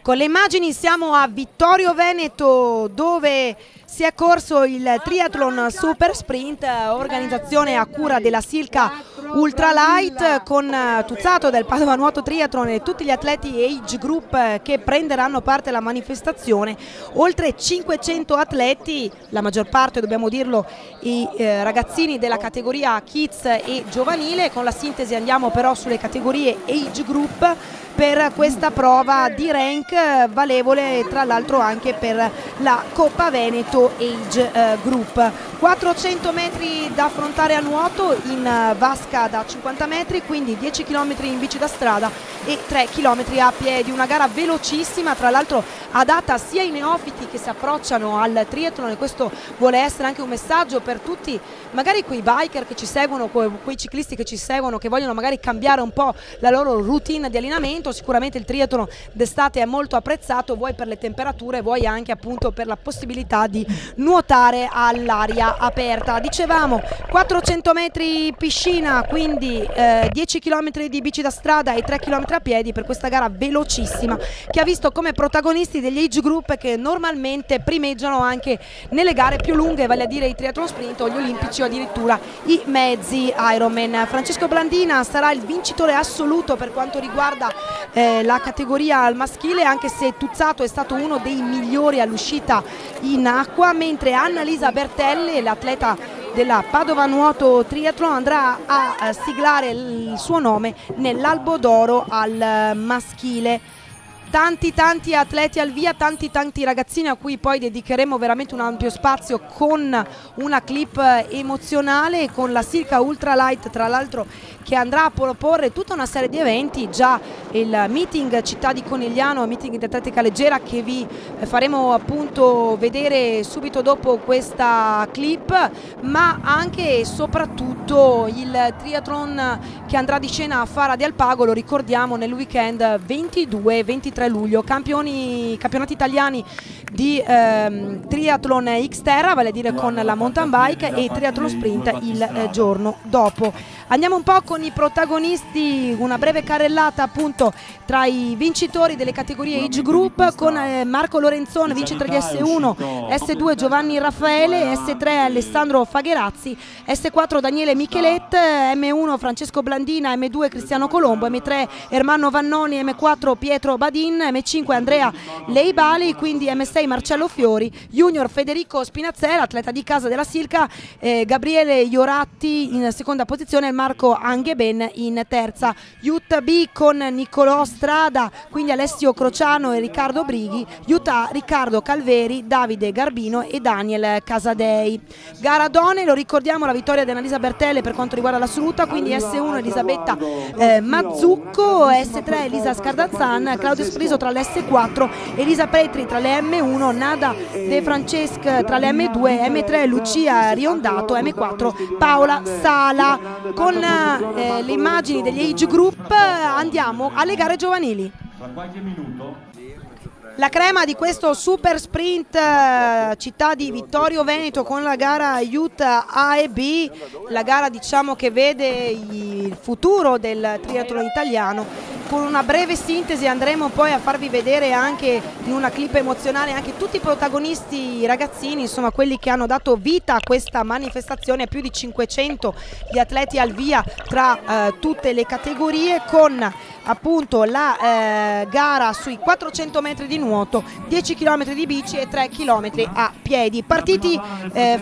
Con le immagini siamo a Vittorio Veneto, dove si è corso il triathlon super sprint, organizzazione a cura della Silca Ultralight, con Tuzzato del Padova Nuoto Triathlon e tutti gli atleti age group che prenderanno parte alla manifestazione. Oltre 500 atleti, la maggior parte, dobbiamo dirlo, i ragazzini della categoria kids e giovanile. Con la sintesi andiamo però sulle categorie age group per questa prova di rank, valevole tra l'altro anche per la Coppa Veneto Age Group. 400 metri da affrontare a nuoto in vasca gara da 50 metri, quindi 10 km in bici da strada e 3 km a piedi, una gara velocissima, tra l'altro adatta sia ai neofiti che si approcciano al triathlon, e questo vuole essere anche un messaggio per tutti, magari quei biker che ci seguono, quei ciclisti che ci seguono, che vogliono magari cambiare un po' la loro routine di allenamento. Sicuramente il triathlon d'estate è molto apprezzato, vuoi per le temperature, vuoi anche appunto per la possibilità di nuotare all'aria aperta. Dicevamo 400 metri piscina, quindi 10 km di bici da strada e 3 km a piedi per questa gara velocissima, che ha visto come protagonisti degli age group che normalmente primeggiano anche nelle gare più lunghe, vale a dire i triathlon sprint o gli olimpici o addirittura i mezzi Ironman. Francesco Blandina sarà il vincitore assoluto per quanto riguarda la categoria al maschile, anche se Tuzzato è stato uno dei migliori all'uscita in acqua, mentre Annalisa Bertelle, l'atleta della Padova Nuoto Triathlon, andrà a siglare il suo nome nell'Albo d'Oro al maschile. Tanti atleti al via, tanti ragazzini a cui poi dedicheremo veramente un ampio spazio con una clip emozionale, con la Silca Ultralight tra l'altro che andrà a proporre tutta una serie di eventi, già il meeting Città di Conigliano, meeting di atletica leggera che vi faremo appunto vedere subito dopo questa clip, ma anche e soprattutto il triathlon che andrà di scena a Fara di Alpago, lo ricordiamo, nel weekend 22-23 luglio, campionati italiani di triathlon Xterra, vale a dire con la mountain bike, e triathlon sprint il giorno dopo. Andiamo un po' con i protagonisti, una breve carrellata appunto tra i vincitori delle categorie age group, con Marco Lorenzone, vincitore di S1, S2 Giovanni Raffaele, S3 Alessandro Fagherazzi, S4 Daniele Michelet, M1 Francesco Blandina, M2 Cristiano Colombo, M3 Ermanno Vannoni, M4 Pietro Badin, M5 Andrea Leibali, quindi M6 Marcello Fiori, Junior Federico Spinazzera, atleta di casa della Silca, Gabriele Ioratti in seconda posizione, Marco Angheben in terza. Youth B con Niccolò Strada, quindi Alessio Crociano e Riccardo Brighi, Youth A Riccardo Calveri, Davide Garbino e Daniel Casadei. Gara donne, lo ricordiamo, la vittoria di Annalisa Bertelle per quanto riguarda l'assoluta, quindi S1 Elisabetta Mazzucco, S3 Elisa Scardazzan, Claudio Spriso tra le S4, Elisa Petri tra le M1, Nada De Francesc tra le M2, M3 Lucia Riondato, M4 Paola Sala. Con le immagini degli age group andiamo alle gare giovanili. La crema di questo super sprint città di Vittorio Veneto con la gara Youth A e B, la gara diciamo che vede il futuro del triathlon italiano. Con una breve sintesi andremo poi a farvi vedere anche in una clip emozionale anche tutti i protagonisti, i ragazzini, insomma quelli che hanno dato vita a questa manifestazione, più di 500 gli atleti al via tra tutte le categorie, con appunto la gara sui 400 metri di nuoto, 10 km di bici e 3 km a piedi. Partiti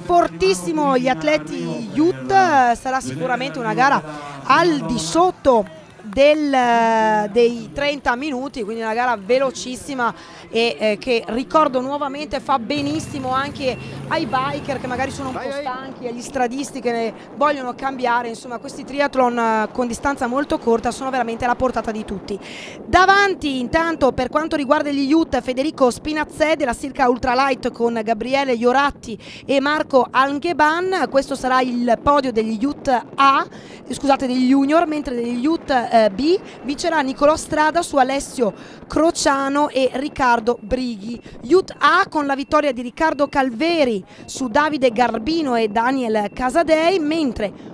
fortissimo gli atleti youth, sarà sicuramente una gara al di sotto dei 30 minuti, quindi una gara velocissima e che ricordo nuovamente fa benissimo anche ai biker che magari sono un po' stanchi, agli stradisti che ne vogliono cambiare. Insomma, questi triathlon con distanza molto corta sono veramente alla portata di tutti. Davanti intanto per quanto riguarda gli youth, Federico Spinazzè della Silca Ultralight con Gabriele Ioratti e Marco Angeban, questo sarà il podio degli youth A, scusate, degli junior, mentre degli youth B vincerà Niccolò Strada su Alessio Crociano e Riccardo Brighi. Youth A con la vittoria di Riccardo Calveri su Davide Garbino e Daniel Casadei, mentre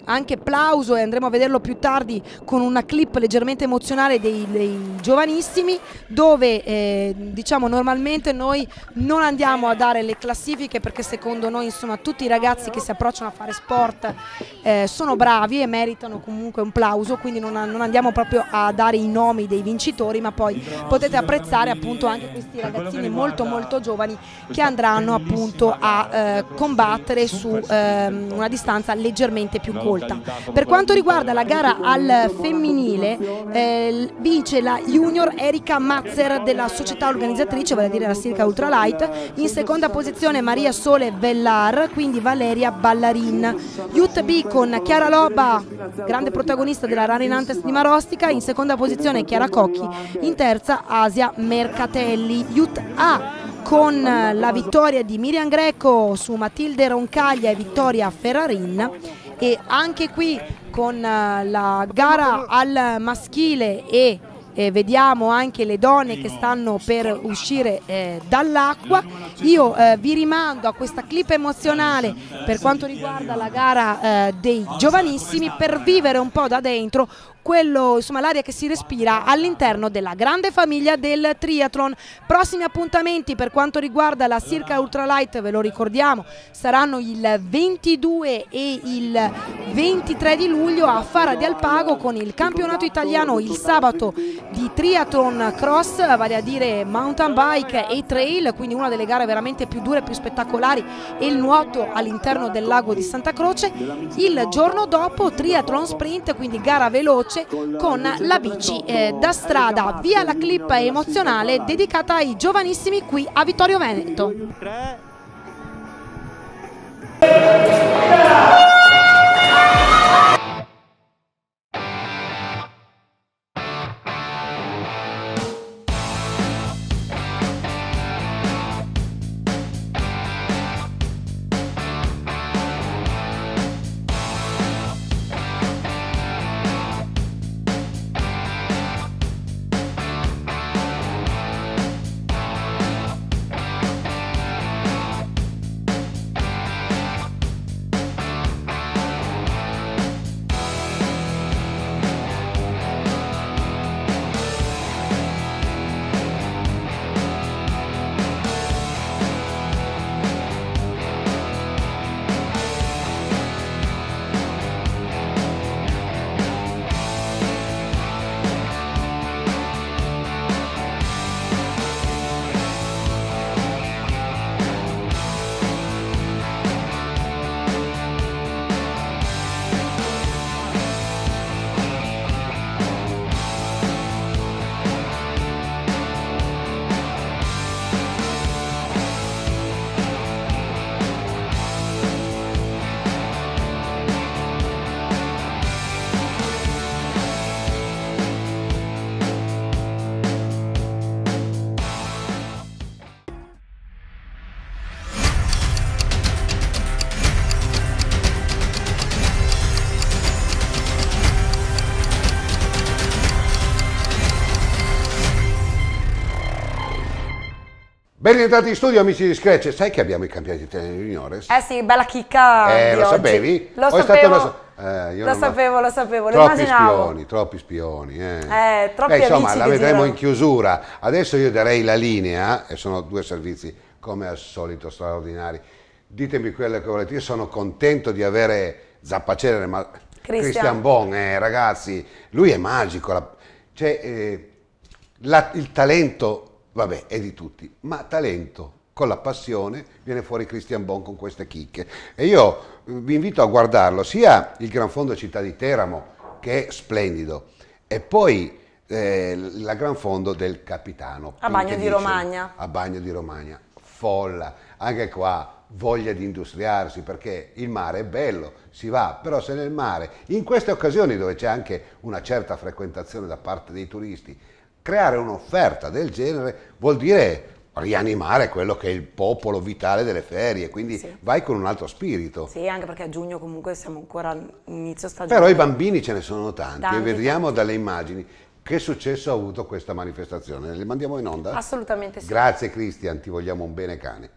anche plauso, e andremo a vederlo più tardi con una clip leggermente emozionale dei giovanissimi, dove diciamo normalmente noi non andiamo a dare le classifiche perché secondo noi insomma tutti i ragazzi che si approcciano a fare sport sono bravi e meritano comunque un plauso, quindi non andiamo proprio a dare i nomi dei vincitori, ma poi potete apprezzare appunto anche questi ragazzini molto molto giovani che andranno appunto a combattere su una distanza leggermente leggermente più colta. Per quanto riguarda la gara al femminile, vince la junior Erika Mazzer della società organizzatrice, vale a dire la Sirca Ultralight. In seconda posizione Maria Sole Vellar, quindi Valeria Ballarin. Youth B con Chiara Loba, grande protagonista della Rari Nantes di Marostica. In seconda posizione Chiara Cocchi, in terza Asia Mercatelli. Youth A con la vittoria di Miriam Greco su Matilde Roncaglia e Vittoria Ferrarin, e anche qui con la gara al maschile e vediamo anche le donne che stanno per uscire dall'acqua. Io vi rimando a questa clip emozionale per quanto riguarda la gara dei giovanissimi, per vivere un po' da dentro quello, insomma, l'aria che si respira all'interno della grande famiglia del triathlon. Prossimi appuntamenti per quanto riguarda la Sirca Ultralight, ve lo ricordiamo, saranno il 22 e il 23 di luglio a Fara di Alpago, con il campionato italiano il sabato di triathlon cross, vale a dire mountain bike e trail, quindi una delle gare veramente più dure e più spettacolari, e il nuoto all'interno del lago di Santa Croce. Il giorno dopo triathlon sprint, quindi gara veloce con la bici da strada. Via la clip emozionale dedicata ai giovanissimi qui a Vittorio Veneto. Ben rientrati in studio, amici di Scratch. Sai che abbiamo i campionati italiani juniores? Eh sì, bella chicca di lo oggi. sapevi? Lo O è sapevo, stata lo sapevo, lo Troppi immaginavo. spioni, troppi spioni. Troppi insomma, amici la che vedremo girano. in chiusura. Adesso io darei la linea, e sono due servizi come al solito straordinari. Ditemi quello che volete. Io sono contento di avere Zappacelere, ma Christian Bon, ragazzi, lui è magico. Il talento, vabbè, è di tutti, ma talento con la passione viene fuori Christian Bon con queste chicche. E io vi invito a guardarlo, sia il Gran Fondo Città di Teramo, che è splendido, e poi la Gran Fondo del Capitano. A Bagno di Romagna. A Bagno di Romagna, folla, anche qua voglia di industriarsi, perché il mare è bello, si va, però se nel mare, in queste occasioni dove c'è anche una certa frequentazione da parte dei turisti, creare un'offerta del genere vuol dire rianimare quello che è il popolo vitale delle ferie, quindi sì, vai con un altro spirito. Sì, anche perché a giugno comunque siamo ancora inizio stagione. Però i bambini ce ne sono tanti e vediamo dalle immagini che successo ha avuto questa manifestazione. Le mandiamo in onda? Assolutamente sì. Grazie Christian, ti vogliamo un bene cane.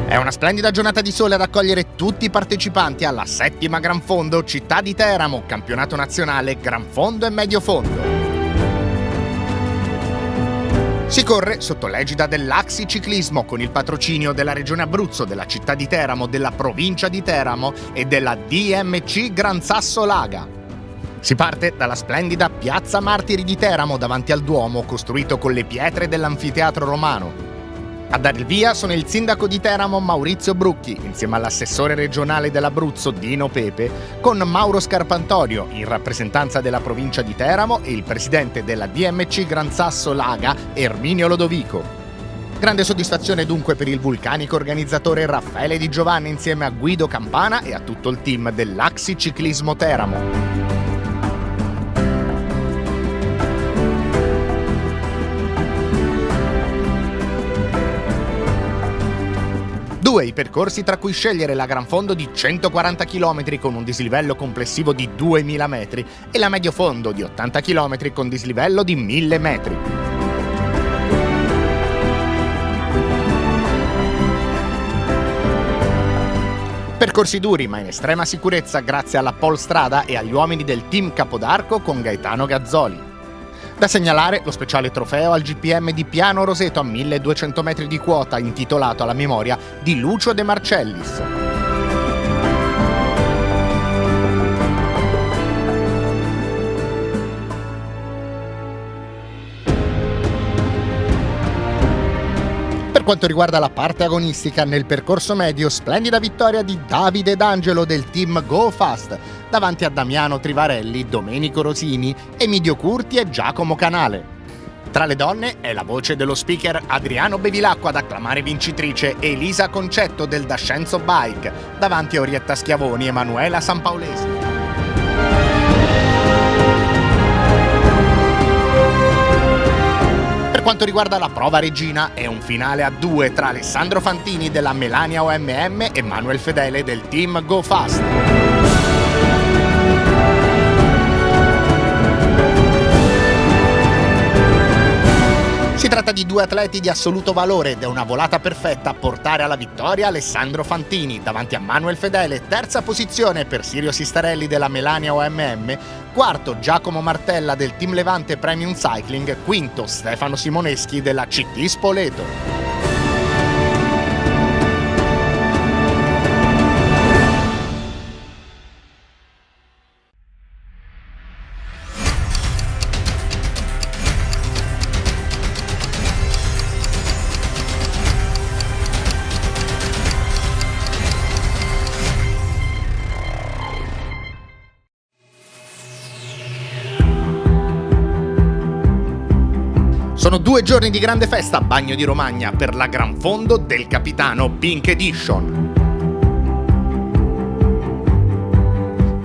È una splendida giornata di sole ad accogliere tutti i partecipanti alla 7ª Gran Fondo Città di Teramo, campionato nazionale Gran Fondo e Medio Fondo. Si corre sotto l'egida dell'Axi Ciclismo con il patrocinio della Regione Abruzzo, della città di Teramo, della provincia di Teramo e della DMC Gran Sasso Laga. Si parte dalla splendida Piazza Martiri di Teramo davanti al Duomo, costruito con le pietre dell'anfiteatro romano. A dare il via sono il sindaco di Teramo Maurizio Brucchi, insieme all'assessore regionale dell'Abruzzo Dino Pepe, con Mauro Scarpantorio in rappresentanza della provincia di Teramo e il presidente della DMC Gran Sasso Laga Erminio Lodovico. Grande soddisfazione dunque per il vulcanico organizzatore Raffaele Di Giovanni insieme a Guido Campana e a tutto il team dell'Axi Ciclismo Teramo. Due i percorsi tra cui scegliere la Gran Fondo di 140 km con un dislivello complessivo di 2000 metri e la Medio Fondo di 80 km con dislivello di 1000 metri. Percorsi duri ma in estrema sicurezza grazie alla Polstrada e agli uomini del team Capodarco con Gaetano Gazzoli. Da segnalare lo speciale trofeo al GPM di Piano Roseto a 1200 metri di quota intitolato alla memoria di Lucio De Marcellis. Per quanto riguarda la parte agonistica, nel percorso medio splendida vittoria di Davide D'Angelo del team Go Fast davanti a Damiano Trivarelli, Domenico Rosini, Emidio Curti e Giacomo Canale. Tra le donne è la voce dello speaker Adriano Bevilacqua ad acclamare vincitrice Elisa Concetto del Dascenzo Bike davanti a Orietta Schiavoni e Emanuela Sampaolesi. Per quanto riguarda la prova regina è un finale a due tra Alessandro Fantini della Melania OMM e Manuel Fedele del team Go Fast. Si tratta di due atleti di assoluto valore ed è una volata perfetta a portare alla vittoria Alessandro Fantini davanti a Manuel Fedele, terza posizione per Sirio Sistarelli della Melania OMM, quarto Giacomo Martella del Team Levante Premium Cycling, quinto Stefano Simoneschi della CT Spoleto. Sono 2 giorni di grande festa a Bagno di Romagna per la Gran Fondo del Capitano Pink Edition.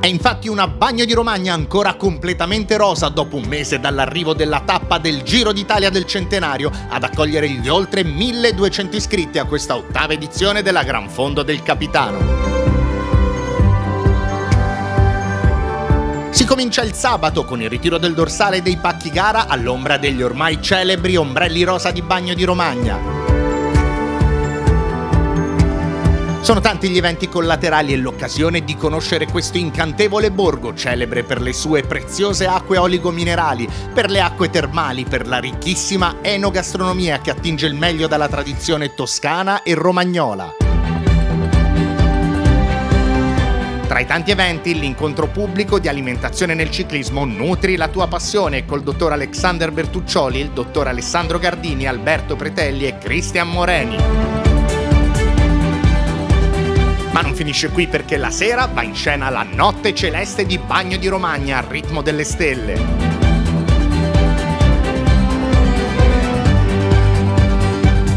È infatti una Bagno di Romagna ancora completamente rosa dopo un mese dall'arrivo della tappa del Giro d'Italia del Centenario ad accogliere gli oltre 1200 iscritti a questa 8ª edizione della Gran Fondo del Capitano. Si comincia il sabato con il ritiro del dorsale dei pacchi gara all'ombra degli ormai celebri ombrelli rosa di Bagno di Romagna. Sono tanti gli eventi collaterali e l'occasione di conoscere questo incantevole borgo, celebre per le sue preziose acque oligominerali, per le acque termali, per la ricchissima enogastronomia che attinge il meglio dalla tradizione toscana e romagnola. Tra i tanti eventi, l'incontro pubblico di alimentazione nel ciclismo Nutri la tua passione col dottor Alexander Bertuccioli, il dottor Alessandro Gardini, Alberto Pretelli e Cristian Moreni. Ma non finisce qui perché la sera va in scena la Notte Celeste di Bagno di Romagna al ritmo delle stelle.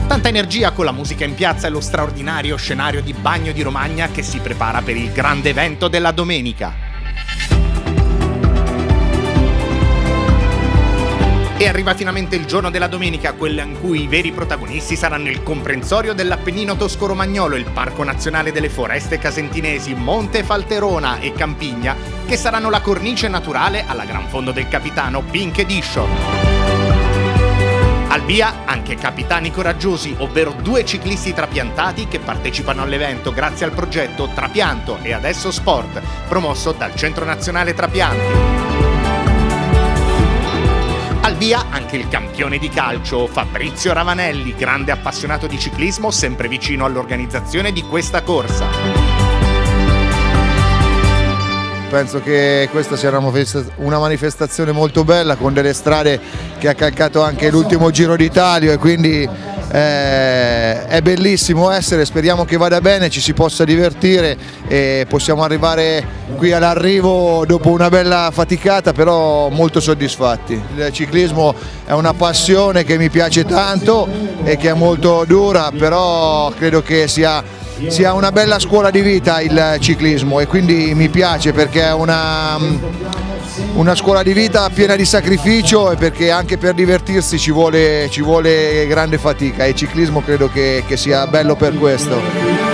Tanta energia con la musica in piazza e lo straordinario scenario di Bagno di Romagna che si prepara per il grande evento della domenica. E arriva finalmente il giorno della domenica, quello in cui i veri protagonisti saranno il comprensorio dell'Appennino tosco-romagnolo, il Parco Nazionale delle Foreste Casentinesi, Monte Falterona e Campigna, che saranno la cornice naturale alla Gran Fondo del Capitano Pink Edition. Al via anche Capitani Coraggiosi, ovvero 2 ciclisti trapiantati che partecipano all'evento grazie al progetto Trapianto e Adesso Sport, promosso dal Centro Nazionale Trapianti. Al via anche il campione di calcio, Fabrizio Ravanelli, grande appassionato di ciclismo, sempre vicino all'organizzazione di questa corsa. Penso che questa sia una manifestazione molto bella, con delle strade che ha calcato anche l'ultimo Giro d'Italia, e quindi è bellissimo essere, speriamo che vada bene, ci si possa divertire e possiamo arrivare qui all'arrivo dopo una bella faticata, però molto soddisfatti. Il ciclismo è una passione che mi piace tanto e che è molto dura, però credo che sia una bella scuola di vita il ciclismo, e quindi mi piace perché è una scuola di vita piena di sacrificio, e perché anche per divertirsi ci vuole grande fatica, e il ciclismo credo che sia bello per questo.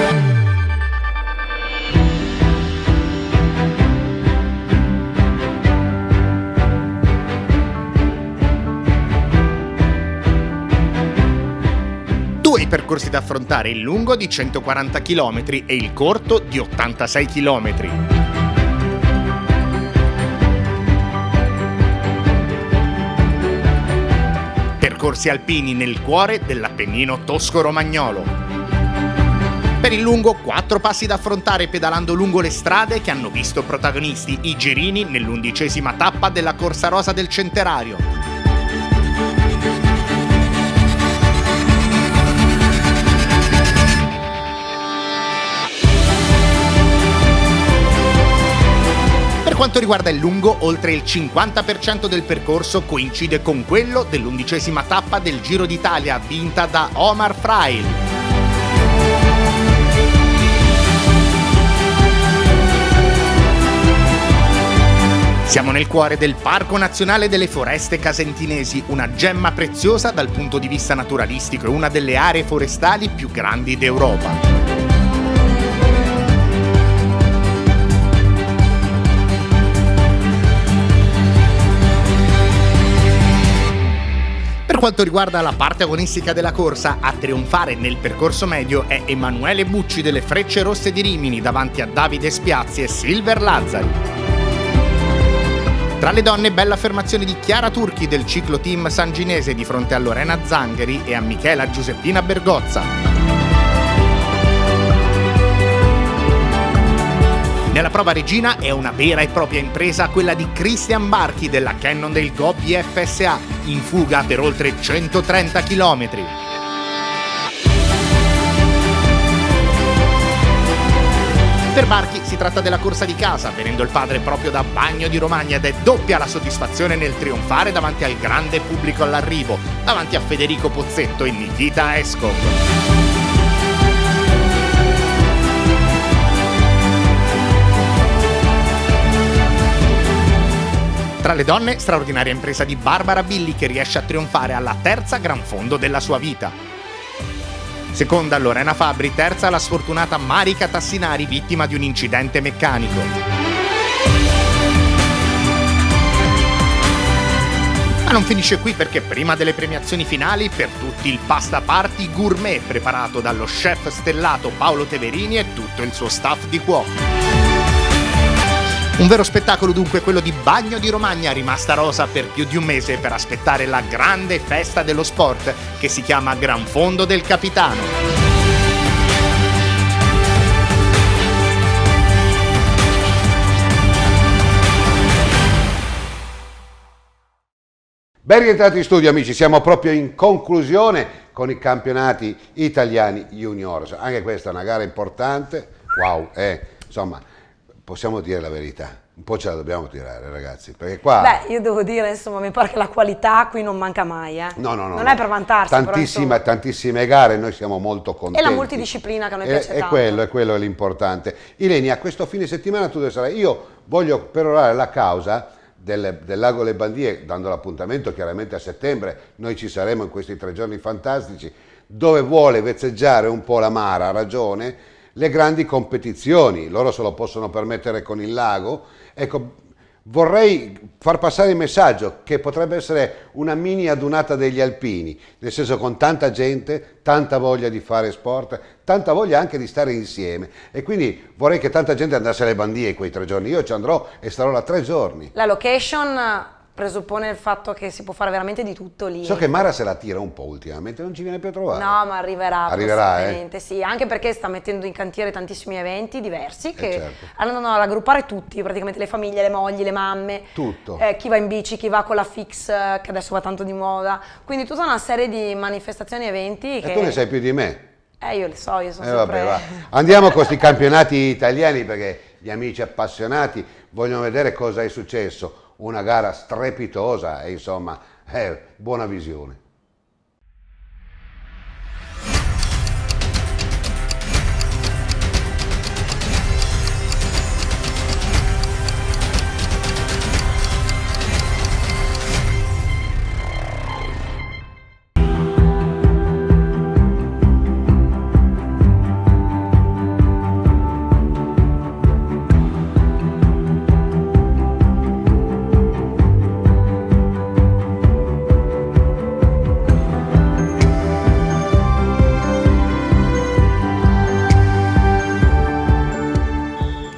Due i percorsi da affrontare, il lungo di 140 km e il corto di 86 km. Percorsi alpini nel cuore dell'Appennino tosco-romagnolo. Per il lungo 4 passi da affrontare pedalando lungo le strade che hanno visto protagonisti i Gerini nell'11ª tappa della Corsa Rosa del Centenario. Per quanto riguarda il lungo, oltre il 50% del percorso coincide con quello dell'11ª tappa del Giro d'Italia, vinta da Omar Fraile. Siamo nel cuore del Parco Nazionale delle Foreste Casentinesi, una gemma preziosa dal punto di vista naturalistico e una delle aree forestali più grandi d'Europa. Per quanto riguarda la parte agonistica della corsa, a trionfare nel percorso medio è Emanuele Bucci delle Frecce Rosse di Rimini davanti a Davide Spiazzi e Silver Lazzari. Tra le donne, bella affermazione di Chiara Turchi del ciclo team sanginese di fronte a Lorena Zangheri e a Michela Giuseppina Bergozza. Nella prova regina è una vera e propria impresa quella di Christian Barchi della Cannondale Gobi FSA, in fuga per oltre 130 km. Per Barchi si tratta della corsa di casa, venendo il padre proprio da Bagno di Romagna, ed è doppia la soddisfazione nel trionfare davanti al grande pubblico all'arrivo, davanti a Federico Pozzetto e Nikita Eskov. Tra le donne, straordinaria impresa di Barbara Billi che riesce a trionfare alla terza gran fondo della sua vita. Seconda Lorena Fabbri, terza la sfortunata Marica Tassinari, vittima di un incidente meccanico. Ma non finisce qui, perché prima delle premiazioni finali per tutti il pasta party gourmet preparato dallo chef stellato Paolo Teverini e tutto il suo staff di cuochi. Un vero spettacolo dunque quello di Bagno di Romagna, rimasta rosa per più di un mese per aspettare la grande festa dello sport che si chiama Gran Fondo del Capitano. Ben rientrati in studio amici, siamo proprio in conclusione con i campionati italiani juniors. Anche questa è una gara importante, wow, insomma, possiamo dire la verità, un po' ce la dobbiamo tirare ragazzi, perché qua... Beh, io devo dire, insomma, mi pare che la qualità qui non manca mai, No, non è per vantarsi, tantissime gare, noi siamo molto contenti. E la multidisciplina che a noi piace tanto. Quello è l'importante. Ilenia, questo fine settimana tu dove sarai? Io voglio perorare la causa del Lago Le Bandie, dando l'appuntamento chiaramente a settembre, noi ci saremo in questi 3 giorni fantastici, dove vuole vezzeggiare un po' la Mara, ha ragione, le grandi competizioni, loro se lo possono permettere con il lago. Ecco, vorrei far passare il messaggio che potrebbe essere una mini adunata degli alpini, nel senso con tanta gente, tanta voglia di fare sport, tanta voglia anche di stare insieme, e quindi vorrei che tanta gente andasse alle Bandie quei 3 giorni, io ci andrò e starò là 3 giorni. La location presuppone il fatto che si può fare veramente di tutto lì. So che Mara se la tira un po' ultimamente, non ci viene più a trovare. No, ma arriverà Arriverà, sì, anche perché sta mettendo in cantiere tantissimi eventi diversi che certo. andano a raggruppare tutti, praticamente le famiglie, le mogli, le mamme, Tutto. Chi va in bici, chi va con la fix, che adesso va tanto di moda, quindi tutta una serie di manifestazioni e eventi che... E tu ne sai più di me. Io le so, io sono sempre... Vabbè, va. Andiamo con questi campionati italiani perché gli amici appassionati vogliono vedere cosa è successo. Una gara strepitosa e insomma, buona visione.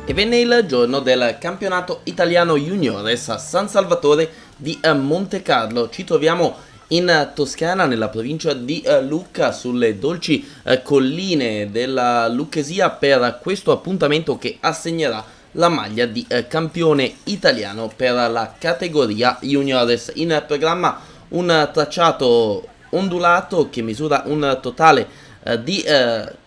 E venne il giorno del campionato italiano juniores a San Salvatore di Monte Carlo. Ci troviamo in Toscana, nella provincia di Lucca, sulle dolci colline della Lucchesia, per questo appuntamento che assegnerà la maglia di campione italiano per la categoria juniores. In programma un tracciato ondulato che misura un totale di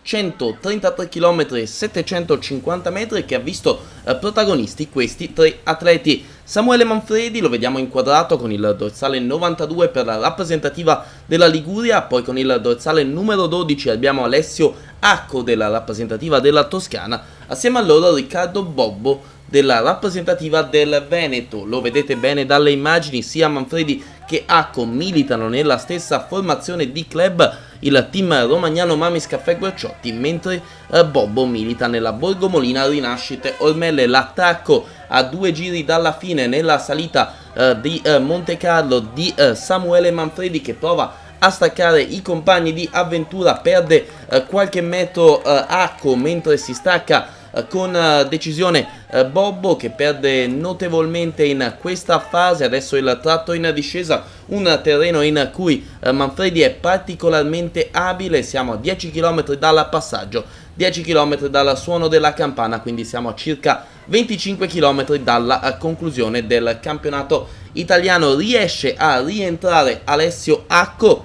133 km e 750 metri, che ha visto protagonisti questi tre atleti. Samuele Manfredi lo vediamo inquadrato con il dorsale 92 per la rappresentativa della Liguria, poi con il dorsale numero 12 abbiamo Alessio Acco della rappresentativa della Toscana, assieme a loro Riccardo Bobbo della rappresentativa del Veneto. Lo vedete bene dalle immagini, sia Manfredi che Acco militano nella stessa formazione di club, il team romagnano Mamis Caffè Guerciotti, mentre Bobbo milita nella Borgomolina Rinascite Ormelle. L'attacco a 2 giri dalla fine nella salita di Monte Carlo di Samuele Manfredi, che prova a staccare i compagni di avventura, perde qualche metro Acco, mentre si stacca con decisione Bobbo, che perde notevolmente in questa fase. Adesso il tratto in discesa, un terreno in cui Manfredi è particolarmente abile. Siamo a 10 km dal passaggio, 10 km dal suono della campana, quindi siamo a circa 25 km dalla conclusione del campionato italiano. Riesce a rientrare Alessio Acco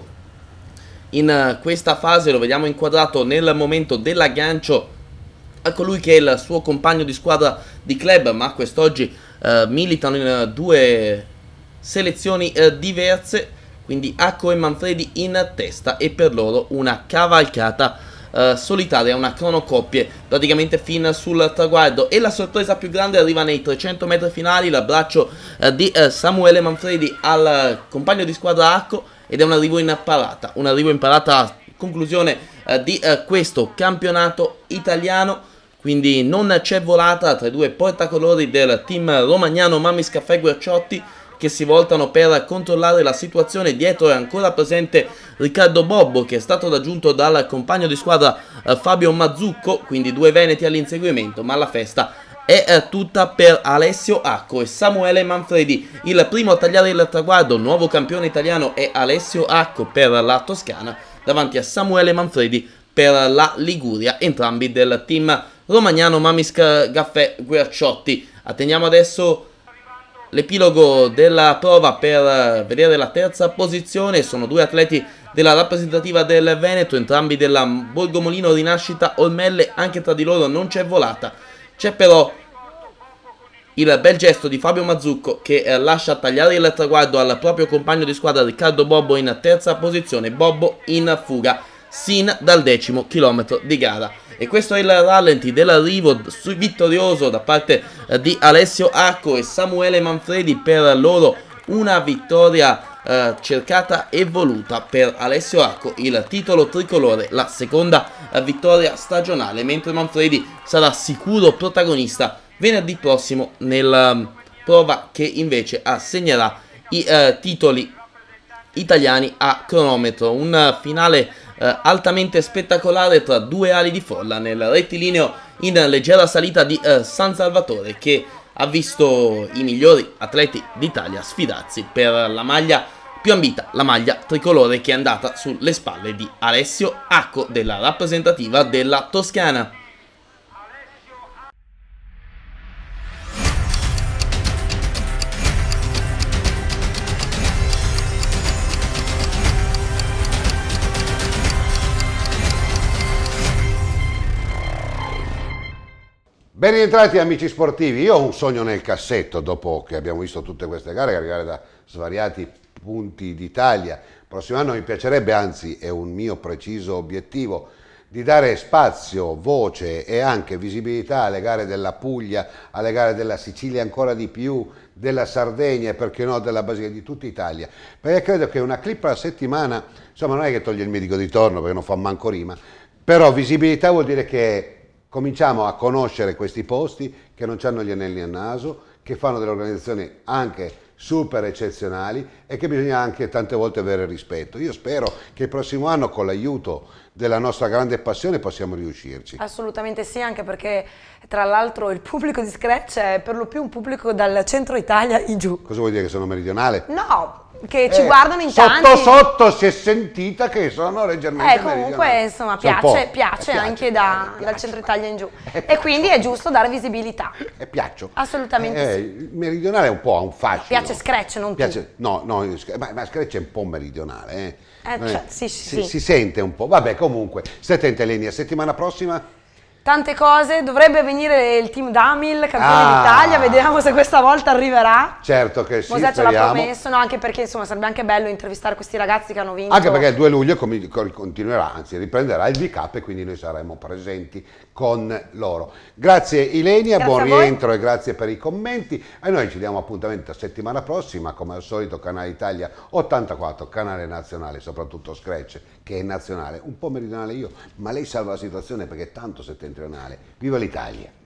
in questa fase, lo vediamo inquadrato nel momento dell'aggancio a colui che è il suo compagno di squadra di club, ma quest'oggi militano in 2 selezioni diverse, quindi Acco e Manfredi in testa, e per loro una cavalcata solitaria, una cronocoppie praticamente fin sul traguardo. E la sorpresa più grande arriva nei 300 metri finali, l'abbraccio di Samuele Manfredi al compagno di squadra Acco, ed è un arrivo in parata a conclusione di questo campionato italiano. Quindi non c'è volata tra i 2 portacolori del team romagnano Mamis Caffè Guerciotti, che si voltano per controllare la situazione. Dietro è ancora presente Riccardo Bobbo, che è stato raggiunto dal compagno di squadra Fabio Mazzucco, quindi 2 veneti all'inseguimento, ma la festa è tutta per Alessio Acco e Samuele Manfredi. Il primo a tagliare il traguardo, nuovo campione italiano, è Alessio Acco per la Toscana, davanti a Samuele Manfredi per la Liguria, entrambi del team romagnano Mamis Caffè Guerciotti. Attendiamo adesso l'epilogo della prova per vedere la terza posizione. Sono 2 atleti della rappresentativa del Veneto, entrambi della Borgomolino Rinascita Ormelle. Anche tra di loro non c'è volata, c'è però il bel gesto di Fabio Mazzucco, che lascia tagliare il traguardo al proprio compagno di squadra Riccardo Bobbo in terza posizione. Bobbo in fuga sin dal 10° chilometro di gara. E questo è il rallenti dell'arrivo vittorioso da parte di Alessio Acco e Samuele Manfredi. Per loro una vittoria cercata e voluta. Per Alessio Acco il titolo tricolore, la seconda vittoria stagionale, mentre Manfredi sarà sicuro protagonista venerdì prossimo nella prova che invece assegnerà i titoli italiani a cronometro. Un finale altamente spettacolare tra 2 ali di folla nel rettilineo in leggera salita di San Salvatore, che ha visto i migliori atleti d'Italia sfidarsi per la maglia più ambita, la maglia tricolore, che è andata sulle spalle di Alessio Acco della rappresentativa della Toscana. Ben rientrati amici sportivi, io ho un sogno nel cassetto dopo che abbiamo visto tutte queste gare, arrivare da svariati punti d'Italia. Il prossimo anno mi piacerebbe, anzi è un mio preciso obiettivo, di dare spazio, voce e anche visibilità alle gare della Puglia, alle gare della Sicilia ancora di più, della Sardegna e perché no della Basilicata, di tutta Italia, perché credo che una clip alla settimana, insomma non è che toglie il medico di torno perché non fa manco rima, però visibilità vuol dire che cominciamo a conoscere questi posti che non hanno gli anelli al naso, che fanno delle organizzazioni anche super eccezionali e che bisogna anche tante volte avere rispetto. Io spero che il prossimo anno, con l'aiuto della nostra grande passione, possiamo riuscirci. Assolutamente sì, anche perché tra l'altro il pubblico di Scratch è per lo più un pubblico dal centro Italia in giù. Cosa vuol dire, che sono meridionale? No, che ci guardano in tanti. Sotto si è sentita che sono leggermente comunque insomma piace anche dal centro Italia in giù e quindi è giusto dare visibilità. E piaccio. Assolutamente sì. Il meridionale è un po' un fascino. Piace Scratch, non tu. No, ma Scratch è un po' meridionale. Sì. Si sente un po'. Vabbè, comunque, state in linea. Settimana prossima? Tante cose, dovrebbe venire il team Damil, campione d'Italia, vediamo se questa volta arriverà. Certo che sì, Mosè ce l'ha promesso, no, anche perché insomma sarebbe anche bello intervistare questi ragazzi che hanno vinto. Anche perché il 2 luglio continuerà, anzi riprenderà il V-Cup e quindi noi saremo presenti con loro. Grazie Ilenia, grazie buon rientro e grazie per i commenti. E noi ci diamo appuntamento a settimana prossima, come al solito Canale Italia 84, canale nazionale, soprattutto Scratch, che è nazionale, un po' meridionale io, ma lei salva la situazione perché è tanto settentrionale. Viva l'Italia!